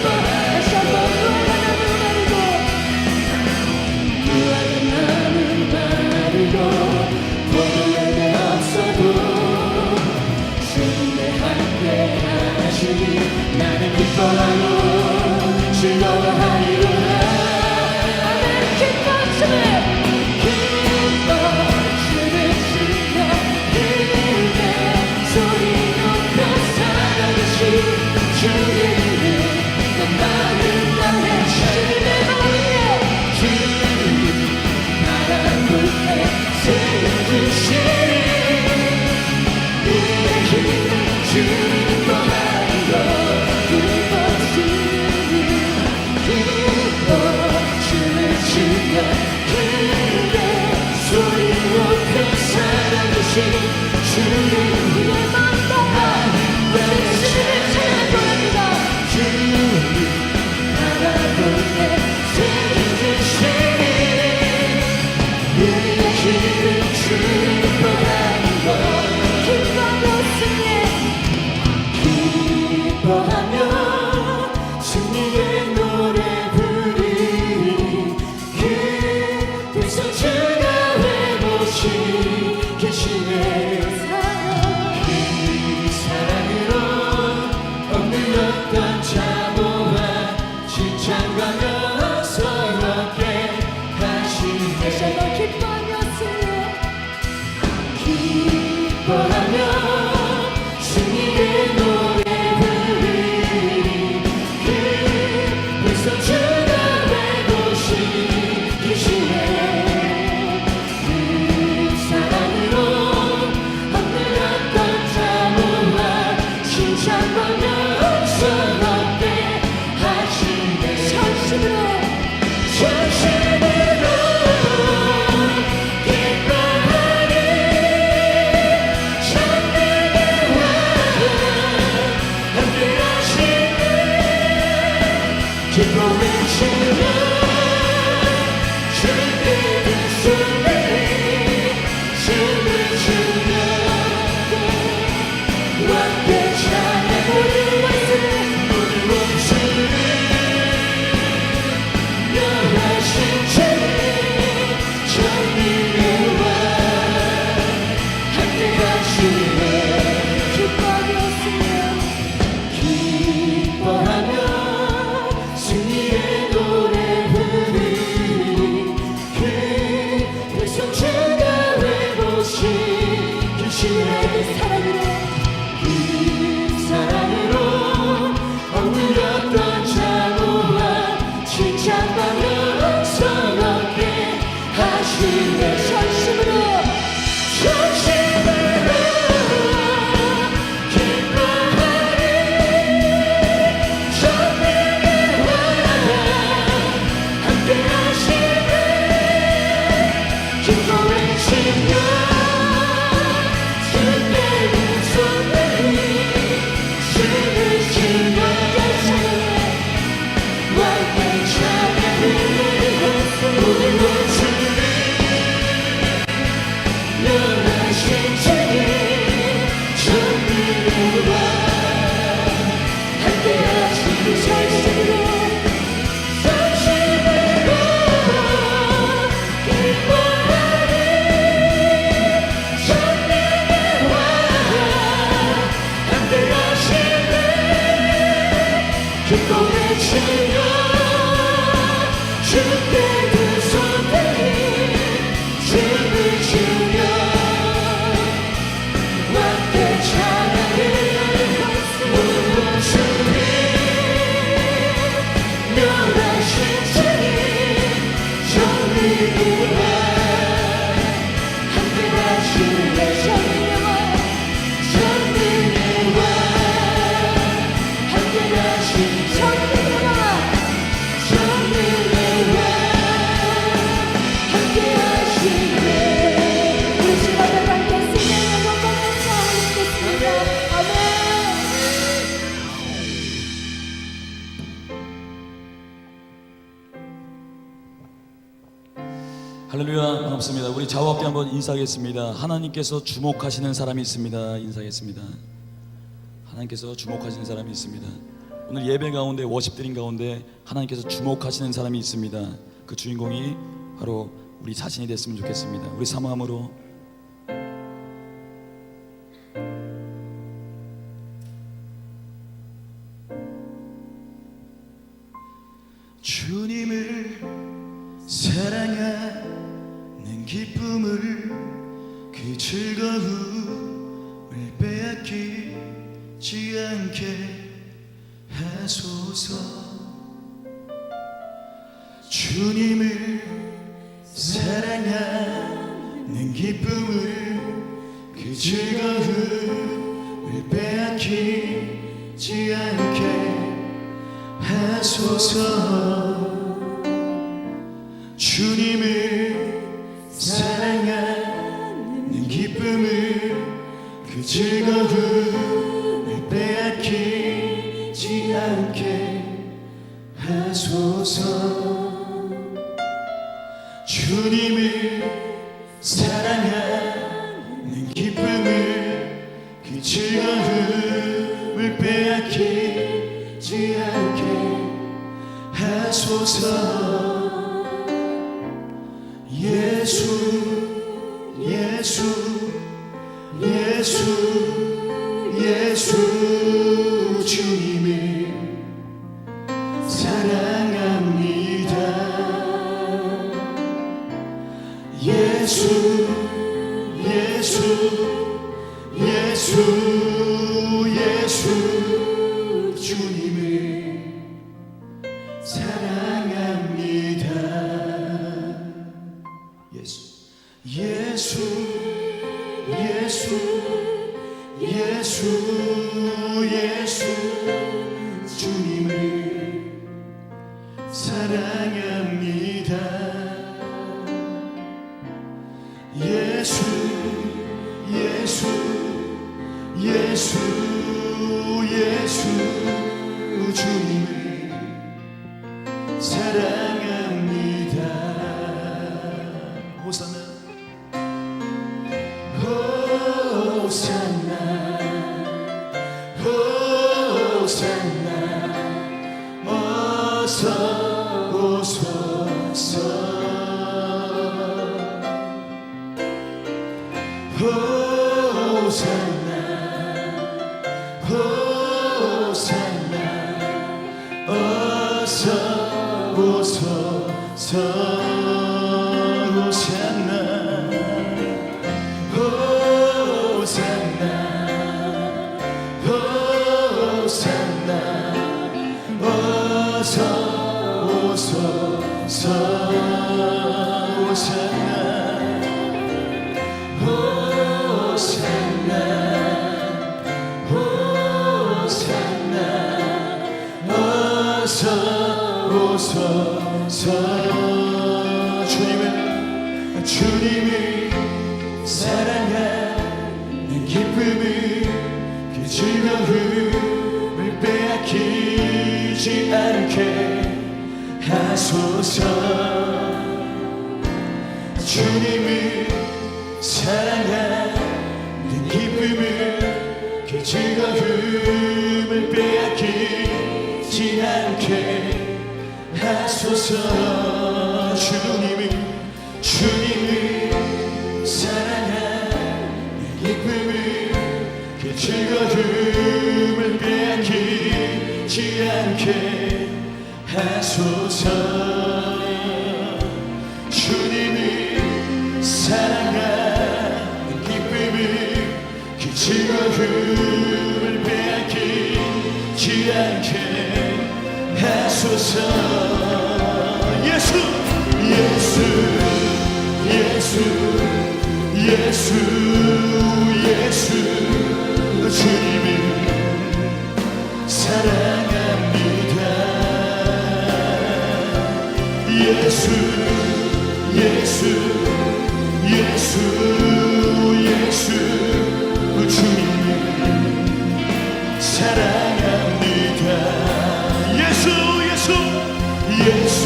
다시 한번 무화과 나무를 가리고 보혈이 없어도 주님과 함께 하시니 나는 기뻐하고 즐거워하리로다. 아멘. 기뻐 주를 주여 크게 소리 높여 살아계신 주의 이름 난 마음을 다해 주님의 마음에 주님 나라 불에 세워주신 우리의 힘을 주님 기뻐하리로 기뻐 주를 주여 크게 소리 높여 살아계신 주의 이름에 주님을 찬양합니다. 주님 나라 불에 세워주신 우리의 힘을 주님 기뻐하리로 기뻐하며 승리의 노래 부르리 그래서 주가 회복시 계시네 그 사랑으로 억눌렸던 자모와 칭찬과 영성롭게 하시네 기뻐하며 승리의 노래 할렐루야, 반갑습니다. 우리 좌우합께 한번 인사하겠습니다. 하나님께서 주목하시는 사람이 있습니다. 인사하겠습니다. 하나님께서 주목하시는 사람이 있습니다. 오늘 예배 가운데 워십 드림 가운데 하나님께서 주목하시는 사람이 있습니다. 그 주인공이 바로 우리 자신이 됐으면 좋겠습니다. 우리 사모함으로 주님을 사랑하는 기쁨을 그 즐거움을 빼앗기지 않게 하소서. 주님을 사랑하는 기쁨을 그 즐거움을 빼앗기지 않게 하소서. 주님을 사랑하는 기쁨을 그 즐거움을 빼앗기지 않게 하소서. 주님을 사랑하는 기쁨을 그 즐거움을 빼앗기지 않게 하소서. 예수 예수 예수 예수 주님을 사랑합니다. 예수 예수 예수 예수 주님을 사랑합니다. 예수 예수 예수 예수 예수 주님을 사랑합니다. 예수 예수 예수 예수 주님을 사랑합니다. 호산나 호산나 호산나 어서 오소서. 호산나 호산나 어서 오소서. 호산나 호산나 호산나 어서 오소서. 호산나 호산나 호산나 어서 오소서. 주님을 사랑하는 기쁨을 그 즐거움을 빼앗기지 않게 하소서. 주님을 사랑하는 기쁨을 그 즐거움을 빼앗기지 않게 하소서. 주님을 사랑하는 기쁨을 그 즐거움을 빼앗기지 않게 하소서. 주님을 사랑하는 기쁨을 그 즐거움을 빼앗기지 않게 하소서. 예수 예수 예수 예수 예수 주님을 사랑합니다. 예수 예수 예수 예수 주님을 사랑합니다. 예수 예수 예수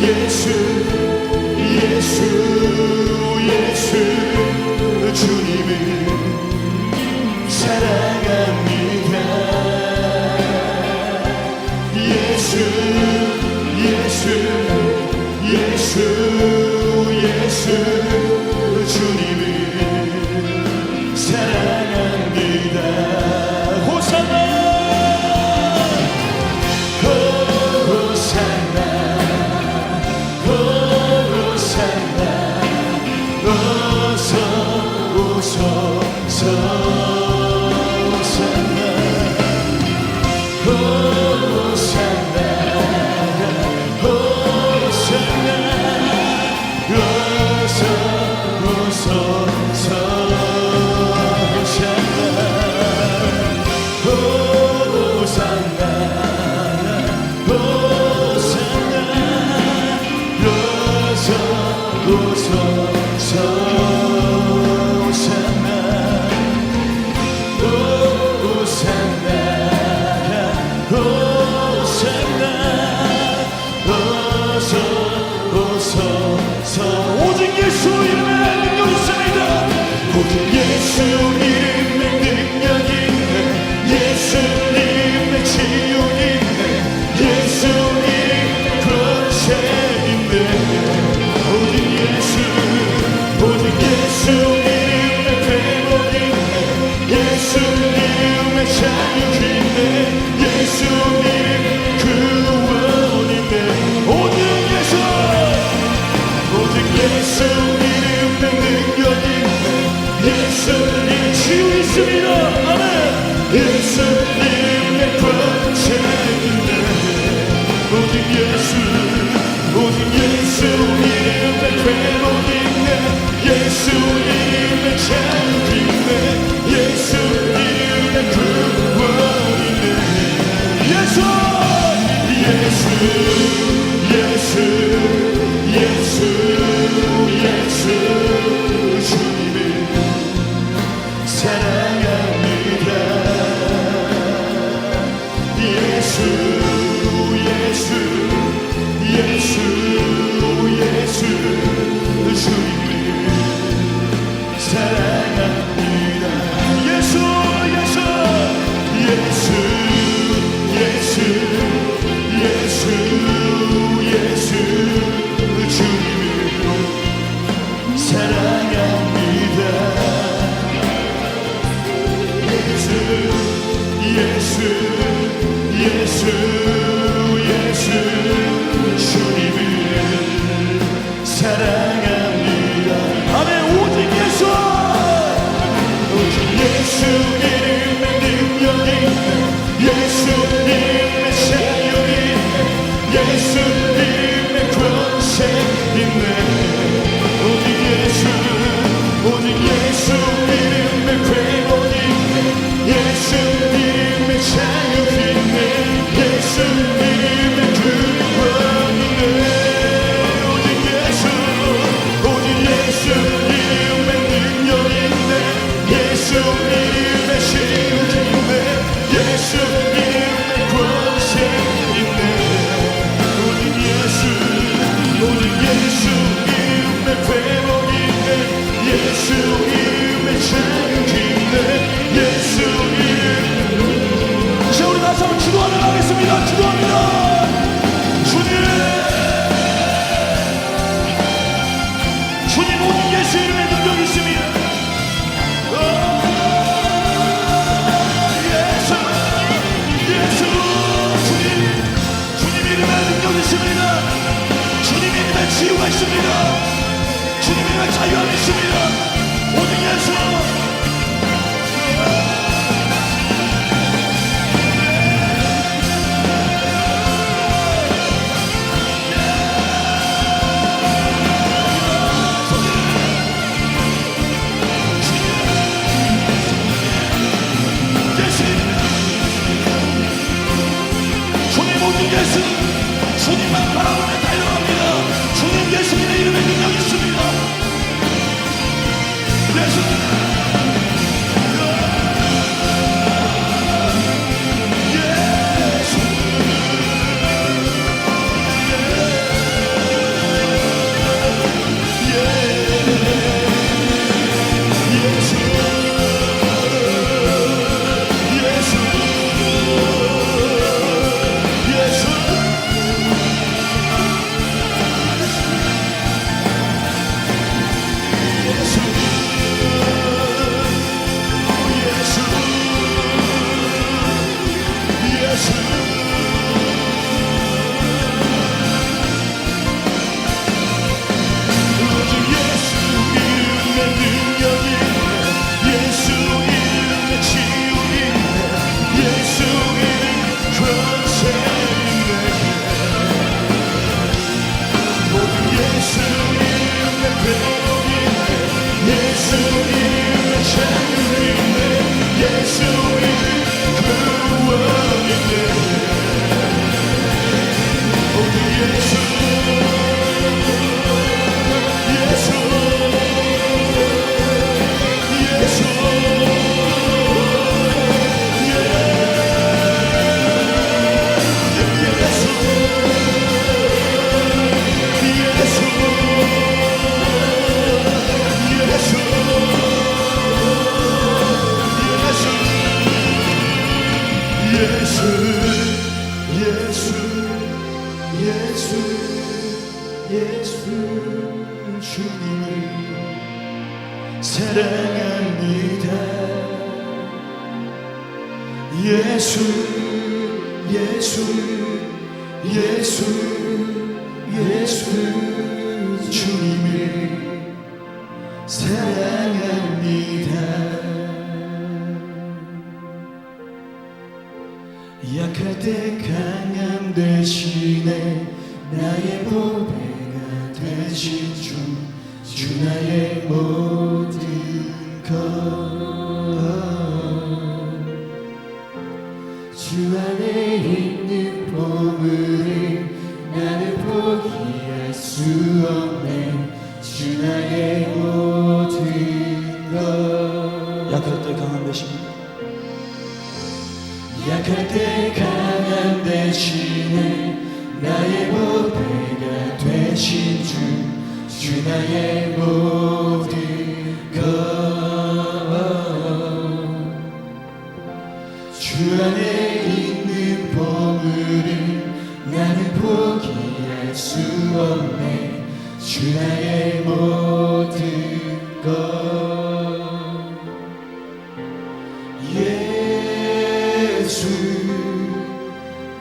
예수 예수 예수 주님을 사랑합니다. 예수 주님을 사랑합니다. 호산나 호산나 호산나 어서 오소서 호산나 호산나 호산나 어서 오소서 호산나 호산나 어서 오소서 오직 예수 이름에 능력 있습니다. 오직 예수 이름에 능력 있네. 예수님의 치유 있네. 예수님의 권세 있네. 오직 예수 이름에 회복 있네. 예수님의 자유 있네. 예수님 구원 있네. 오직 예수 이름에 능력 있네. 예수님 치유 있습니다. 아멘. 예수님의 권세 있네. 오직 예수 이름에 회복 있네. 예수님의 자유 있네. 예수님의 구원 있네. 예수 주님을 사랑합니다. 예수 주님을 사랑합니다. 예수 주님을 사랑합니다. 예수 주님을 사랑합니다. 아멘. 오직 예수 이름에 능력 있네. 예수님의 자유 있네. 예수님의 권세 있네. 오직 예수 이름에 회복 있네. 예수님의 자유 있네. 예수님의 구원 있네. 오직 예수 이름에 능력 있네. 예수님의 치유 있네. 예수님의 권세 있네. 오직 예수 이름에 회복 있네. 예수 이름의 자유 있네. 예수 이름. 자, 우리 다시 한번 기도하며 가겠습니다. 기도합니다. 주님 오직 예수 이름에 능력 있습니다. 주님 이름에 능력 있습니다. 주님 이름에 치유가 있습니다. 주님 이름에 자유함이 있습니다. 오직 예수. 예수 주님만 바라보며 달려갑니다. 주님 예수님의 이름에 능력 있습니다. 예수 예수 주님을 사랑합니다. 예수 예수 예수 예수 주님을 사랑합니다. 약할 때 강함 대신에 나의 보배가 되신 주 나의 모든 것. 주 안에 있는 보물을 나는 포기할 수 없네. 주 나의 모든 것. 약할 때 강한 대신 약할 때 강한 대신에 나의 보배가 되신 주 나의 모든 것. 주 안에 있는 보물을 나는 포기할 수 없네. 주 나의 모든 것. 예수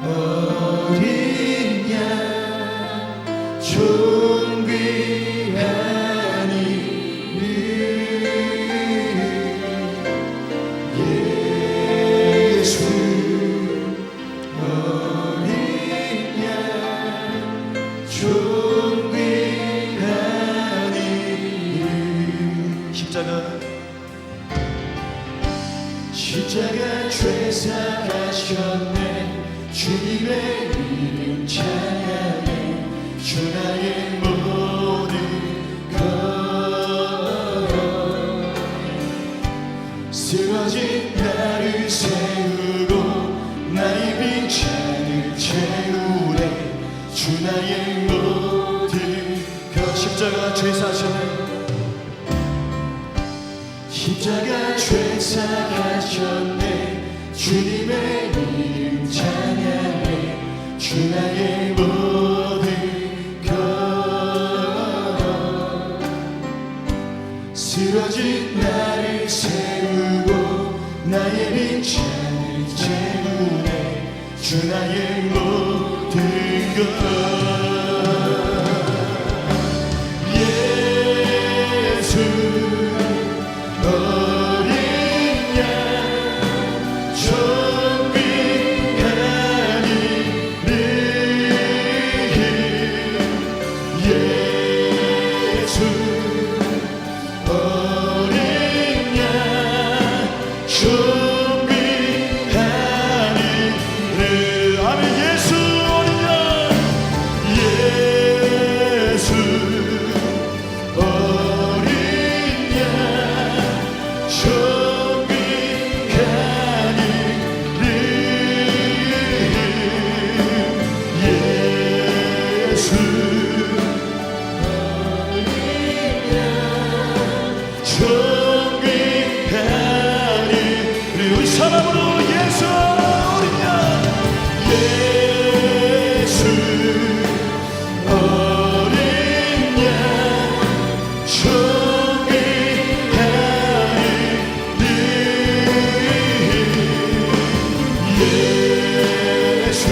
어린 양 존귀한 이름. 예수 어린 양 존귀한 이름. 십자가 죄사하셨네. 주님의 이름 찬양해. 주 나의 모든 것. 쓰러진 나를 세우고 나의 빈잔을 채우네. 주 나의 모든 것. 십자가 죄사하셨네. 십자가 죄사하셨네. 주님의 이름 찬양해. 주 나의 모든 것. 쓰러진 나를 세우고 나의 빈잔을 채우네. 주 나의 모든 것. 예수 어린 양 존귀한 이름. 예수 어린 양 존귀한 이름. 아멘. 예수 어린 양. 예수 어린 양 존귀한 이름. 예수 어린 양 존귀한 이름. 우리 사랑으로 예수 어린 양. 예수 어린 양 존귀한 이름. 예수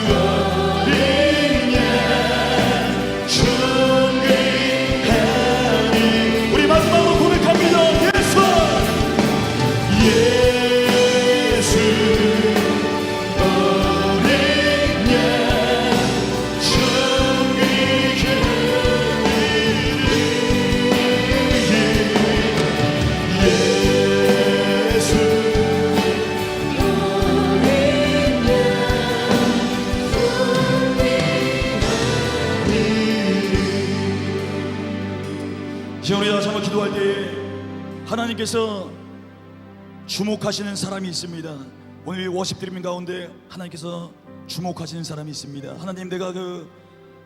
어린 양 존귀한 이름. 우리 마지막으로 고백합니다. 예수 예수 어린 양 존귀한 이름. 예수 어린 양 존귀한 이름. 이제 우리 다시 한번 기도할 때 하나님께서 주목하시는 사람이 있습니다. 오늘 워십 드림 가운데 하나님께서 주목하시는 사람이 있습니다. 하나님, 내가 그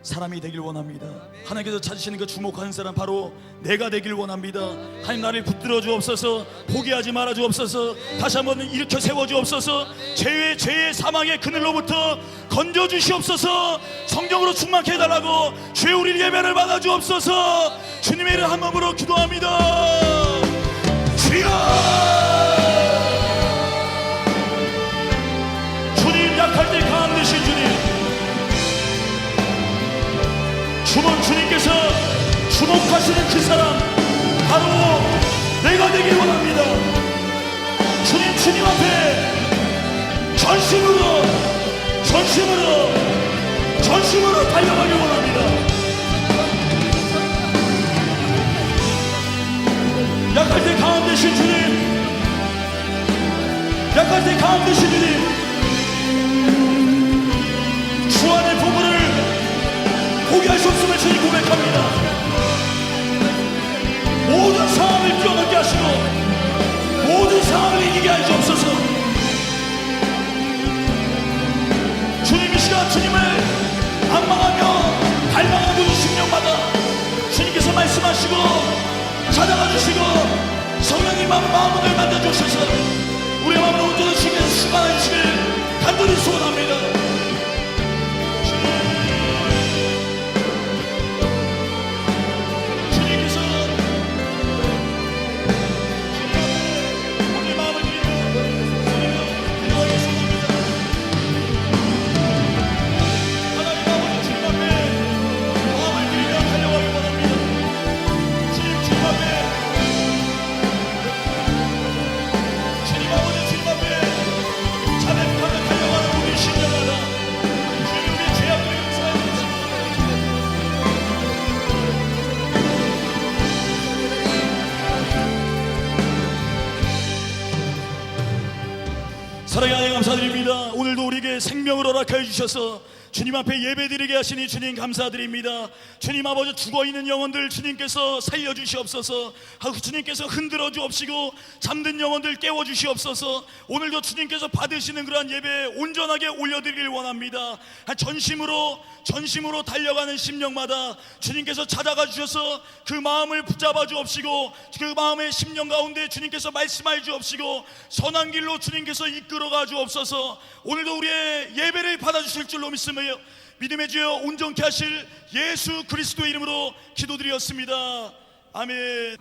사람이 되길 원합니다. 하나님께서 찾으시는 그 주목하는 사람 바로 내가 되길 원합니다. 하나님 나를 붙들어 주옵소서. 포기하지 말아 주옵소서. 다시 한번 일으켜 세워 주옵소서. 죄의 사망의 그늘로부터 건져 주시옵소서. 성령으로 충만케 해달라고 주의 우리 예배를 받아 주옵소서. 주님의 이름 한 몸으로 기도합니다. 주여, 주님 약할 때 강함 되신 주님, 주님께서 주목하시는 그 사람 바로 내가 되길 원합니다. 주님 앞에 전심으로 달려가길 원합니다. 약할 때 강함 되신 주님, 약할 때 강함 되신 주님, 주 안의 부부를 포기할 수 없음을 주님 고백합니다. 모든 상황을 뛰어넘게 하시고 모든 상황을 이기게 하시옵소서. 주님 이 시간 주님을 악망하며 갈망하는 모든 심령마다 주님께서 말씀하시고 찾아가 주시고 성령님 마음을 만져주셔서 우리의 마음을 온전히 주님께서 수강해 주시길 간절히 소원합니다. 사랑의 하나님 감사드립니다. 오늘도 우리에게 생명을 허락하여 주셔서 주님 앞에 예배드리게 하시니 주님 감사드립니다. 주님 아버지 죽어있는 영혼들 주님께서 살려주시옵소서. 주님께서 흔들어 주옵시고 잠든 영혼들 깨워주시옵소서. 오늘도 주님께서 받으시는 그러한 예배 온전하게 올려드리길 원합니다. 전심으로 달려가는 심령마다 주님께서 찾아가 주셔서 그 마음을 붙잡아 주옵시고 그 마음의 심령 가운데 주님께서 말씀하여 주옵시고 선한 길로 주님께서 이끌어가 주옵소서. 오늘도 우리의 예배를 받아주실 줄로 믿음의 주여 온전케 하실 예수 그리스도의 이름으로 기도드렸습니다. 아멘.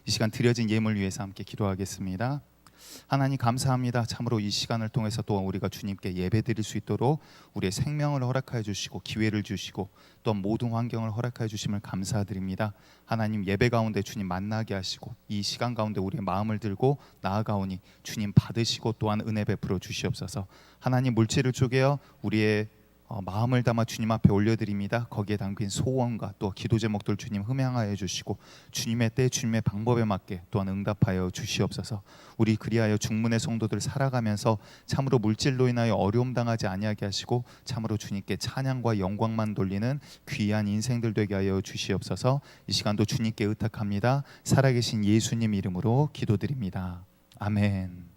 이 시간 드려진 예물 위해서 함께 기도하겠습니다. 하나님 감사합니다. 참으로 이 시간을 통해서 또한 우리가 주님께 예배드릴 수 있도록 우리의 생명을 허락하여 주시고 기회를 주시고 또한 모든 환경을 허락하여 주심을 감사드립니다. 하나님 예배 가운데 주님 만나게 하시고 이 시간 가운데 우리의 마음을 들고 나아가오니 주님 받으시고 또한 은혜 베풀어 주시옵소서. 하나님 물질을 쪼개어 우리의 마음을 담아 주님 앞에 올려드립니다. 거기에 담긴 소원과 또 기도 제목들 주님 흠양하여 주시고 주님의 때 주님의 방법에 맞게 또한 응답하여 주시옵소서. 우리 그리하여 중문의 성도들 살아가면서 참으로 물질로 인하여 어려움 당하지 아니하게 하시고 참으로 주님께 찬양과 영광만 돌리는 귀한 인생들 되게 하여 주시옵소서. 이 시간도 주님께 의탁합니다. 살아계신 예수님 이름으로 기도드립니다. 아멘.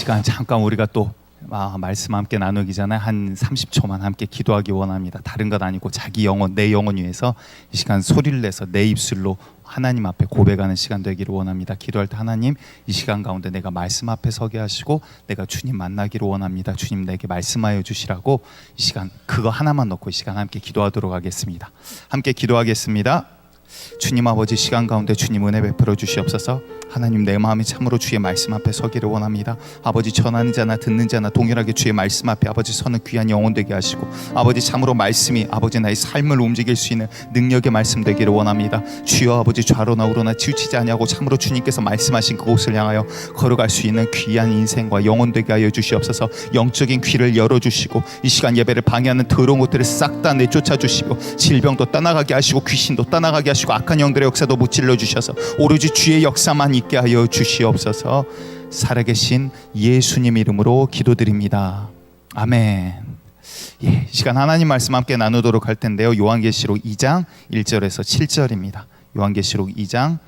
시간 잠깐 우리가 또 말씀 함께 나누기 전에 한 30초만 함께 기도하기 원합니다. 다른 것 아니고 자기 영혼, 내 영혼 위해서 이 시간 소리를 내서 내 입술로 하나님 앞에 고백하는 시간 되기를 원합니다. 기도할 때 하나님, 이 시간 가운데 내가 말씀 앞에 서게 하시고 내가 주님 만나기를 원합니다. 주님 내게 말씀하여 주시라고 이 시간 그거 하나만 놓고 이 시간 함께 기도하도록 하겠습니다. 함께 기도하겠습니다. 주님 아버지, 시간 가운데 주님 은혜 베풀어 주시옵소서. 하나님, 내 마음이 참으로 주의 말씀 앞에 서기를 원합니다. 아버지, 전하는 자나 듣는 자나 동일하게 주의 말씀 앞에 아버지 서는 귀한 영혼 되게 하시고, 아버지 참으로 말씀이 아버지 나의 삶을 움직일 수 있는 능력의 말씀 되기를 원합니다. 주여 아버지, 좌로나 우로나 치우치지 아니하고 참으로 주님께서 말씀하신 그곳을 향하여 걸어갈 수 있는 귀한 인생과 영혼 되게 하여 주시옵소서. 영적인 귀를 열어주시고 이 시간 예배를 방해하는 더러운 것들을 싹 다 내쫓아 주시고, 질병도 떠나가게 하시고 귀신도 떠나가게 하시고 악한 영들의 역사도 무찔러 주셔서 오로지 주의 역사만 있게 하여 주시옵소서. 살아계신 예수님 이름으로 기도드립니다. 아멘. 이 시간 하나님 말씀 함께 나누도록 할 텐데요. 요한계시록 2장 1절에서 7절입니다. 요한계시록 2장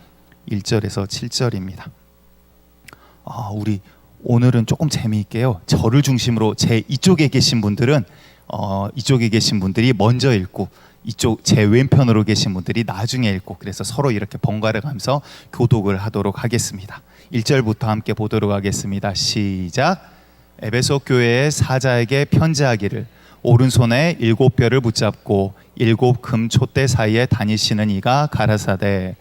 1절에서 7절입니다. 우리 오늘은 조금 재미있게요. 저를 중심으로 제 이쪽에 계신 분들은 이쪽에 계신 분들이 먼저 읽고, 이쪽 제 왼편으로 계신 분들이 나중에 읽고, 그래서 서로 이렇게 번갈아 가면서 교독을 하도록 하겠습니다. 1절부터 함께 보도록 하겠습니다. 시작. 에베소 교회의 사자에게 편지하기를, 오른손에 7뼈를 붙잡고 7 금 촛대 사이에 다니시는 이가 가라사대,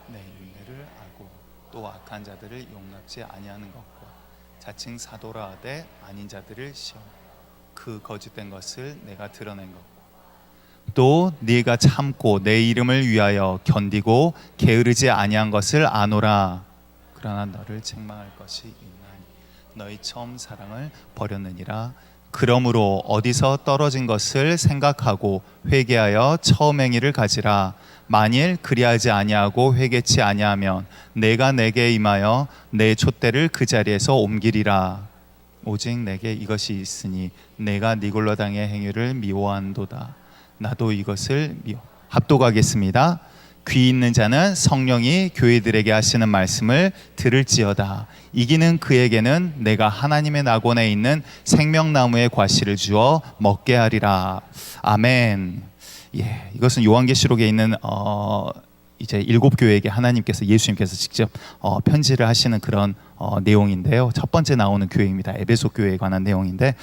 내 윤회를 알고 또 악한 자들을 용납지 아니하는 것과 자칭 사도라 하되 아닌 자들을 시험, 그 거짓된 것을 내가 드러낸 것과 또 네가 참고 내 이름을 위하여 견디고 게으르지 아니한 것을 아노라. 그러나 너를 책망할 것이 있나니 너희 처음 사랑을 버렸느니라. 그러므로 어디서 떨어진 것을 생각하고 회개하여 처음 행위를 가지라. 만일 그리하지 아니하고 회개치 아니하면 내가 내게 임하여 내 촛대를 그 자리에서 옮기리라. 오직 내게 이것이 있으니 내가 니골라 당의 행위를 미워한도다. 나도 이것을 합독하겠습니다. 귀 있는 자는 성령이 교회들에게 하시는 말씀을 들을지어다. 이기는 그에게는 내가 하나님의 낙원에 있는 생명나무의 과실을 주어 먹게 하리라. 아멘. 이것은 요한계시록에 있는 이제 7교회에게 하나님께서, 예수님께서 직접 편지를 하시는 그런 내용인데요. 첫 번째 나오는 교회입니다. 에베소 교회에 관한 내용인데,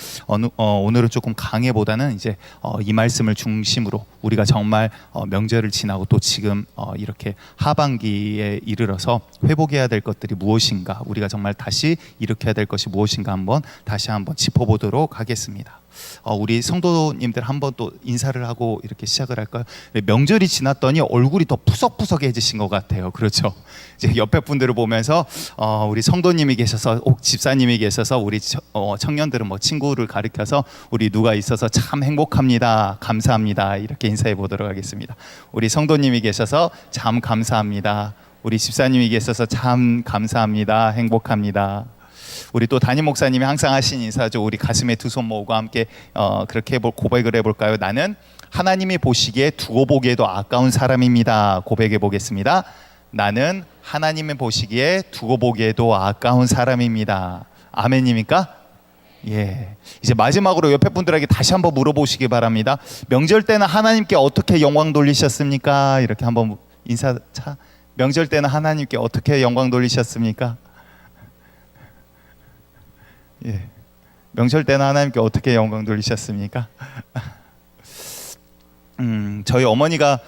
오늘은 조금 강해보다는 이제 이 말씀을 중심으로 우리가 정말 명절을 지나고 또 지금 이렇게 하반기에 이르러서 회복해야 될 것들이 무엇인가, 우리가 정말 다시 일으켜야 될 것이 무엇인가 다시 한번 짚어보도록 하겠습니다. 우리 성도님들 한번 또 인사를 하고 이렇게 시작을 할까요? 명절이 지났더니 얼굴이 더 푸석푸석해지신 것 같아요. 그렇죠? 이제 옆에 분들을 보면서 우리 성도님이 계셔서, 집사님이 계셔서 우리 청년들은 뭐 친구를 가리켜서 우리 누가 있어서 참 행복합니다, 감사합니다, 이렇게 인사해 보도록 하겠습니다. 우리 성도님이 계셔서 참 감사합니다. 우리 집사님이 계셔서 참 감사합니다, 행복합니다. 우리 또 담임 목사님이 항상 하신 인사죠. 우리 가슴에 두 손 모으고 함께 그렇게 고백을 해볼까요? 나는 하나님이 보시기에 두고 보기에도 아까운 사람입니다. 고백해 보겠습니다. 나는 하나님이 보시기에 두고 보기에도 아까운 사람입니다. 아멘입니까? 이제 마지막으로 옆에 분들에게 다시 한번 물어보시기 바랍니다. 명절 때는 하나님께 어떻게 영광 돌리셨습니까? 이렇게 한번 명절 때는 하나님께 어떻게 영광 돌리셨습니까? 명절 때는 하나님께 어떻게 영광 돌리셨습니까? 저희 어머니가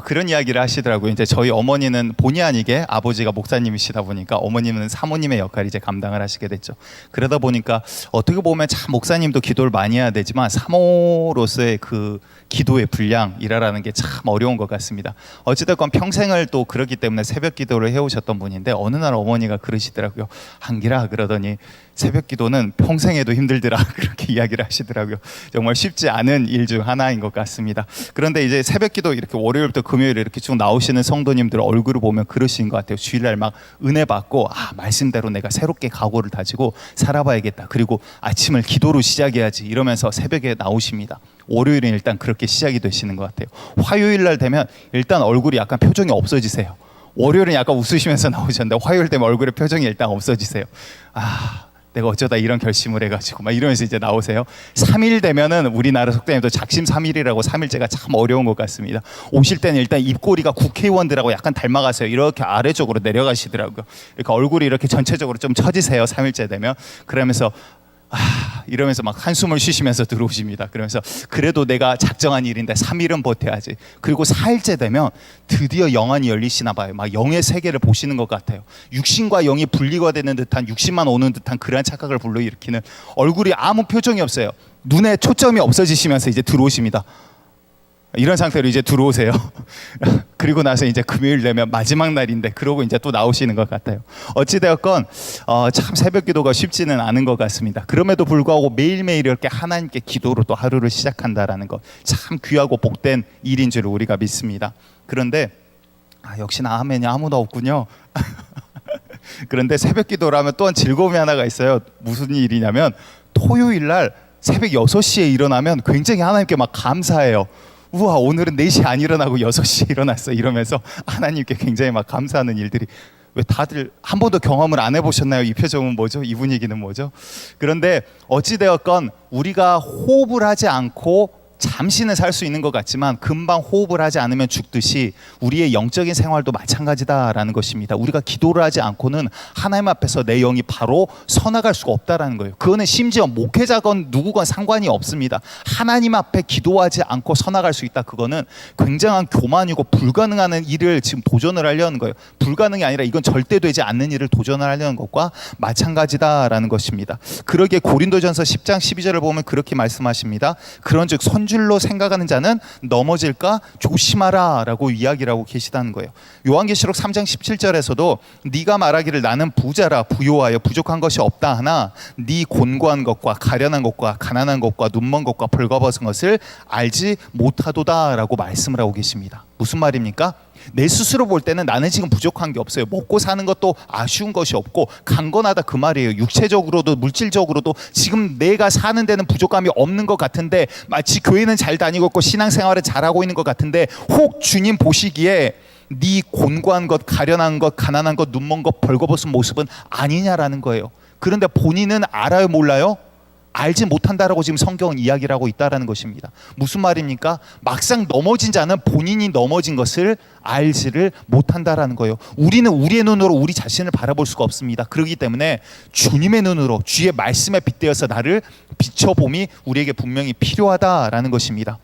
그런 이야기를 하시더라고요. 이제 저희 어머니는 본의 아니게 아버지가 목사님이시다 보니까 어머님은 사모님의 역할을 이제 감당을 하시게 됐죠. 그러다 보니까 어떻게 보면 참 목사님도 기도를 많이 해야 되지만 사모로서의 그 기도의 분량이라는 게 참 어려운 것 같습니다. 어찌됐건 평생을 또 그렇기 때문에 새벽 기도를 해오셨던 분인데, 어느 날 어머니가 그러시더라고요. 한기라, 그러더니 새벽 기도는 평생에도 힘들더라, 그렇게 이야기를 하시더라고요. 정말 쉽지 않은 일 중 하나인 것 같습니다. 그런데 이제 새벽 기도 이렇게 월요일부터 금요일에 이렇게 쭉 나오시는 성도님들 얼굴을 보면 그러신 것 같아요. 주일날 막 은혜 받고, 말씀대로 내가 새롭게 각오를 다지고 살아봐야겠다, 그리고 아침을 기도로 시작해야지, 이러면서 새벽에 나오십니다. 월요일은 일단 그렇게 시작이 되시는 것 같아요. 화요일 날 되면 일단 얼굴이 약간 표정이 없어지세요. 월요일은 약간 웃으시면서 나오셨는데 화요일 되면 얼굴에 표정이 일단 없어지세요. 내가 어쩌다 이런 결심을 해가지고 막 이러면서 이제 나오세요. 3일 되면은 우리나라 속담에도 작심 3일이라고 3일째가 참 어려운 것 같습니다. 오실 때는 일단 입꼬리가 국회의원들하고 약간 닮아가세요. 이렇게 아래쪽으로 내려가시더라고요. 그러니까 얼굴이 이렇게 전체적으로 좀 처지세요. 3일째 되면. 그러면서 이러면서 막 한숨을 쉬시면서 들어오십니다. 그러면서 그래도 내가 작정한 일인데 3일은 버텨야지. 그리고 4일째 되면 드디어 영안이 열리시나 봐요. 막 영의 세계를 보시는 것 같아요. 육신과 영이 분리가 되는 듯한, 육신만 오는 듯한 그러한 착각을 불러일으키는, 얼굴이 아무 표정이 없어요. 눈에 초점이 없어지시면서 이제 들어오십니다. 이런 상태로 이제 들어오세요. 그리고 나서 이제 금요일 되면 마지막 날인데 그러고 이제 또 나오시는 것 같아요. 어찌되었건 참 새벽 기도가 쉽지는 않은 것 같습니다. 그럼에도 불구하고 매일매일 이렇게 하나님께 기도로 또 하루를 시작한다라는 것, 참 귀하고 복된 일인 줄 우리가 믿습니다. 그런데 역시나 아멘이 아무도 없군요. 그런데 새벽 기도라면 또한 즐거움이 하나가 있어요. 무슨 일이냐면 토요일 날 새벽 6시에 일어나면 굉장히 하나님께 막 감사해요. 우와, 오늘은 4시 안 일어나고 6시에 일어났어 이러면서 하나님께 굉장히 막 감사하는 일들이, 왜 다들 한 번도 경험을 안 해보셨나요? 이 표정은 뭐죠? 이 분위기는 뭐죠? 그런데 어찌되었건 우리가 호흡을 하지 않고 잠시는 살 수 있는 것 같지만 금방 호흡을 하지 않으면 죽듯이 우리의 영적인 생활도 마찬가지다라는 것입니다. 우리가 기도를 하지 않고는 하나님 앞에서 내 영이 바로 서나갈 수가 없다라는 거예요. 그거는 심지어 목회자건 누구건 상관이 없습니다. 하나님 앞에 기도하지 않고 서나갈 수 있다. 그거는 굉장한 교만이고 불가능한 일을 지금 도전을 하려는 거예요. 불가능이 아니라 이건 절대 되지 않는 일을 도전을 하려는 것과 마찬가지다라는 것입니다. 그러기에 고린도전서 10장 12절을 보면 그렇게 말씀하십니다. 그런즉 줄로 생각하는 자는 넘어질까 조심하라 라고 이야기를 하고 계시다는 거예요. 요한계시록 3장 17절에서도 네가 말하기를 나는 부자라 부요하여 부족한 것이 없다 하나 네 곤고한 것과 가련한 것과 가난한 것과 눈먼 것과 벌거벗은 것을 알지 못하도다 라고 말씀을 하고 계십니다. 무슨 말입니까? 내 스스로 볼 때는 나는 지금 부족한 게 없어요. 먹고 사는 것도 아쉬운 것이 없고 강건하다 그 말이에요. 육체적으로도 물질적으로도 지금 내가 사는 데는 부족함이 없는 것 같은데, 마치 교회는 잘 다니고 있고 신앙생활을 잘하고 있는 것 같은데 혹 주님 보시기에 네 곤고한 것, 가련한 것, 가난한 것, 눈먼 것, 벌거벗은 모습은 아니냐라는 거예요. 그런데 본인은 알아요, 몰라요? 알지 못한다라고 지금 성경은 이야기를 하고 있다라는 것입니다. 무슨 말입니까? 막상 넘어진 자는 본인이 넘어진 것을 알지를 못한다라는 거예요. 우리는 우리의 눈으로 우리 자신을 바라볼 수가 없습니다. 그렇기 때문에 주님의 눈으로 주의 말씀에 빗대어서 나를 비춰봄이 우리에게 분명히 필요하다라는 것입니다.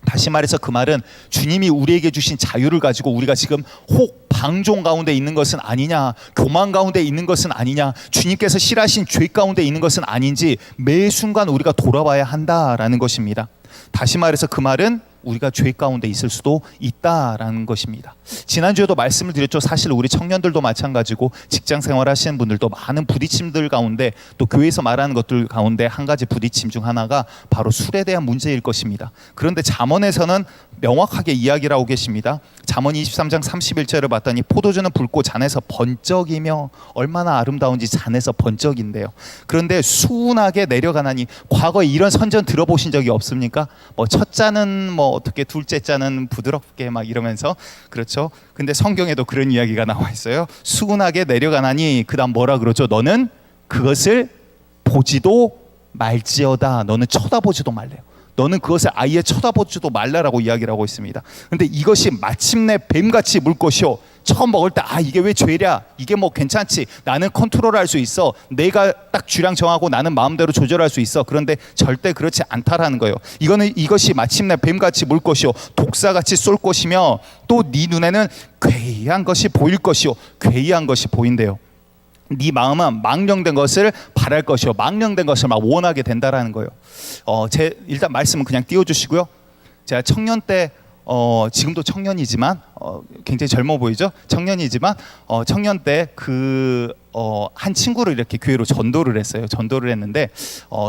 다시 말해서 그 말은 주님이 우리에게 주신 자유를 가지고 우리가 지금 혹 방종 가운데 있는 것은 아니냐, 교만 가운데 있는 것은 아니냐, 주님께서 싫어하신 죄 가운데 있는 것은 아닌지 매 순간 우리가 돌아봐야 한다라는 것입니다. 다시 말해서 그 말은 우리가 죄 가운데 있을 수도 있다라는 것입니다. 지난주에도 말씀을 드렸죠. 사실 우리 청년들도 마찬가지고 직장 생활 하시는 분들도 많은 부딪힘들 가운데, 또 교회에서 말하는 것들 가운데 한 가지 부딪힘 중 하나가 바로 술에 대한 문제일 것입니다. 그런데 잠언에서는 명확하게 이야기를 하고 계십니다. 잠언 23장 31절을 봤더니 포도주는 붉고 잔에서 번쩍이며, 얼마나 아름다운지 잔에서 번쩍인데요. 그런데 수운하게 내려가나니, 과거에 이런 선전 들어보신 적이 없습니까? 첫 잔은 어떻게, 둘째 잔은 부드럽게 막 이러면서, 그렇죠? 근데 성경에도 그런 이야기가 나와 있어요. 수운하게 내려가나니, 그다음 뭐라 그러죠? 너는 그것을 보지도 말지어다. 너는 쳐다보지도 말래요. 너는 그것을 아예 쳐다보지도 말라라고 이야기를 하고 있습니다. 그런데 이것이 마침내 뱀같이 물 것이요, 처음 먹을 때 이게 왜 죄냐, 이게 괜찮지, 나는 컨트롤할 수 있어, 내가 딱 주량 정하고 나는 마음대로 조절할 수 있어. 그런데 절대 그렇지 않다라는 거예요. 이것이 마침내 뱀같이 물 것이요 독사같이 쏠 것이며, 또 네 눈에는 괴이한 것이 보일 것이요, 괴이한 것이 보인대요. 네 마음은 망령된 것을 바랄 것이요, 망령된 것을 막 원하게 된다라는 거예요. 일단 말씀은 그냥 띄워주시고요. 제가 청년 때, 지금도 청년이지만 굉장히 젊어 보이죠? 청년이지만 청년 때 한 친구를 이렇게 교회로 전도를 했어요. 전도를 했는데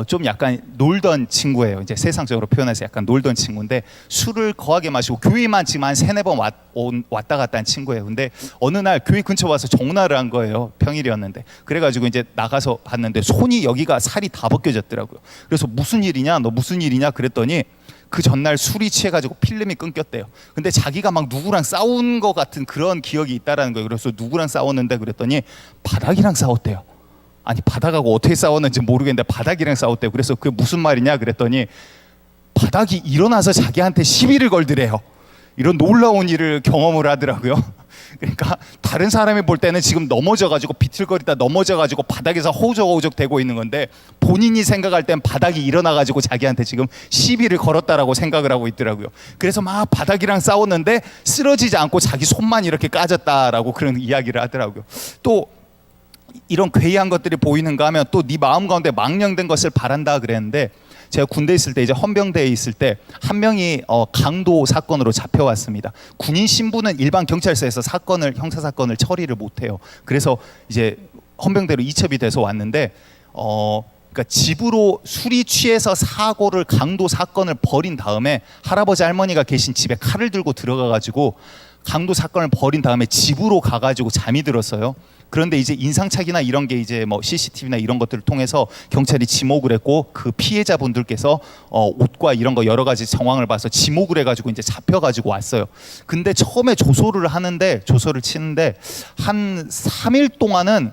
좀 약간 놀던 친구예요. 이제 세상적으로 표현해서 약간 놀던 친구인데, 술을 거하게 마시고 교회만 지금 한 3-4번 왔다 갔다 한 친구예요. 근데 어느 날 교회 근처 와서 전화를 한 거예요. 평일이었는데. 그래가지고 이제 나가서 봤는데 손이, 여기가 살이 다 벗겨졌더라고요. 그래서 무슨 일이냐, 너 무슨 일이냐 그랬더니 그 전날 술이 취해가지고 필름이 끊겼대요. 근데 자기가 막 누구랑 싸운 것 같은 그런 기억이 있다라는 거예요. 그래서 누구랑 싸웠는데 그랬더니 바닥이랑 싸웠대요. 아니, 바닥하고 어떻게 싸웠는지 모르겠는데 바닥이랑 싸웠대요. 그래서 그게 무슨 말이냐 그랬더니 바닥이 일어나서 자기한테 시비를 걸더래요. 이런 놀라운 일을 경험을 하더라고요. 그러니까 다른 사람이 볼 때는 지금 넘어져가지고 비틀거리다 넘어져가지고 바닥에서 허우적허우적 대고 있는 건데, 본인이 생각할 땐 바닥이 일어나가지고 자기한테 지금 시비를 걸었다라고 생각을 하고 있더라고요. 그래서 막 바닥이랑 싸웠는데 쓰러지지 않고 자기 손만 이렇게 까졌다라고 그런 이야기를 하더라고요. 또 이런 괴이한 것들이 보이는가 하면 또 네 마음 가운데 망령된 것을 바란다 그랬는데, 제가 군대 있을 때, 이제 헌병대에 있을 때 한 명이 강도 사건으로 잡혀왔습니다. 군인 신분은 일반 경찰서에서 형사 사건을 처리를 못해요. 그래서 이제 헌병대로 이첩이 돼서 왔는데, 그러니까 집으로 술이 취해서 강도 사건을 벌인 다음에 할아버지 할머니가 계신 집에 칼을 들고 들어가가지고 강도 사건을 벌인 다음에 집으로 가가지고 잠이 들었어요. 그런데 이제 인상착의나 이런 게 이제 뭐 CCTV나 이런 것들을 통해서 경찰이 지목을 했고, 그 피해자분들께서 옷과 이런 거 여러 가지 정황을 봐서 지목을 해가지고 이제 잡혀가지고 왔어요. 근데 처음에 조소를 치는데 한 3일 동안은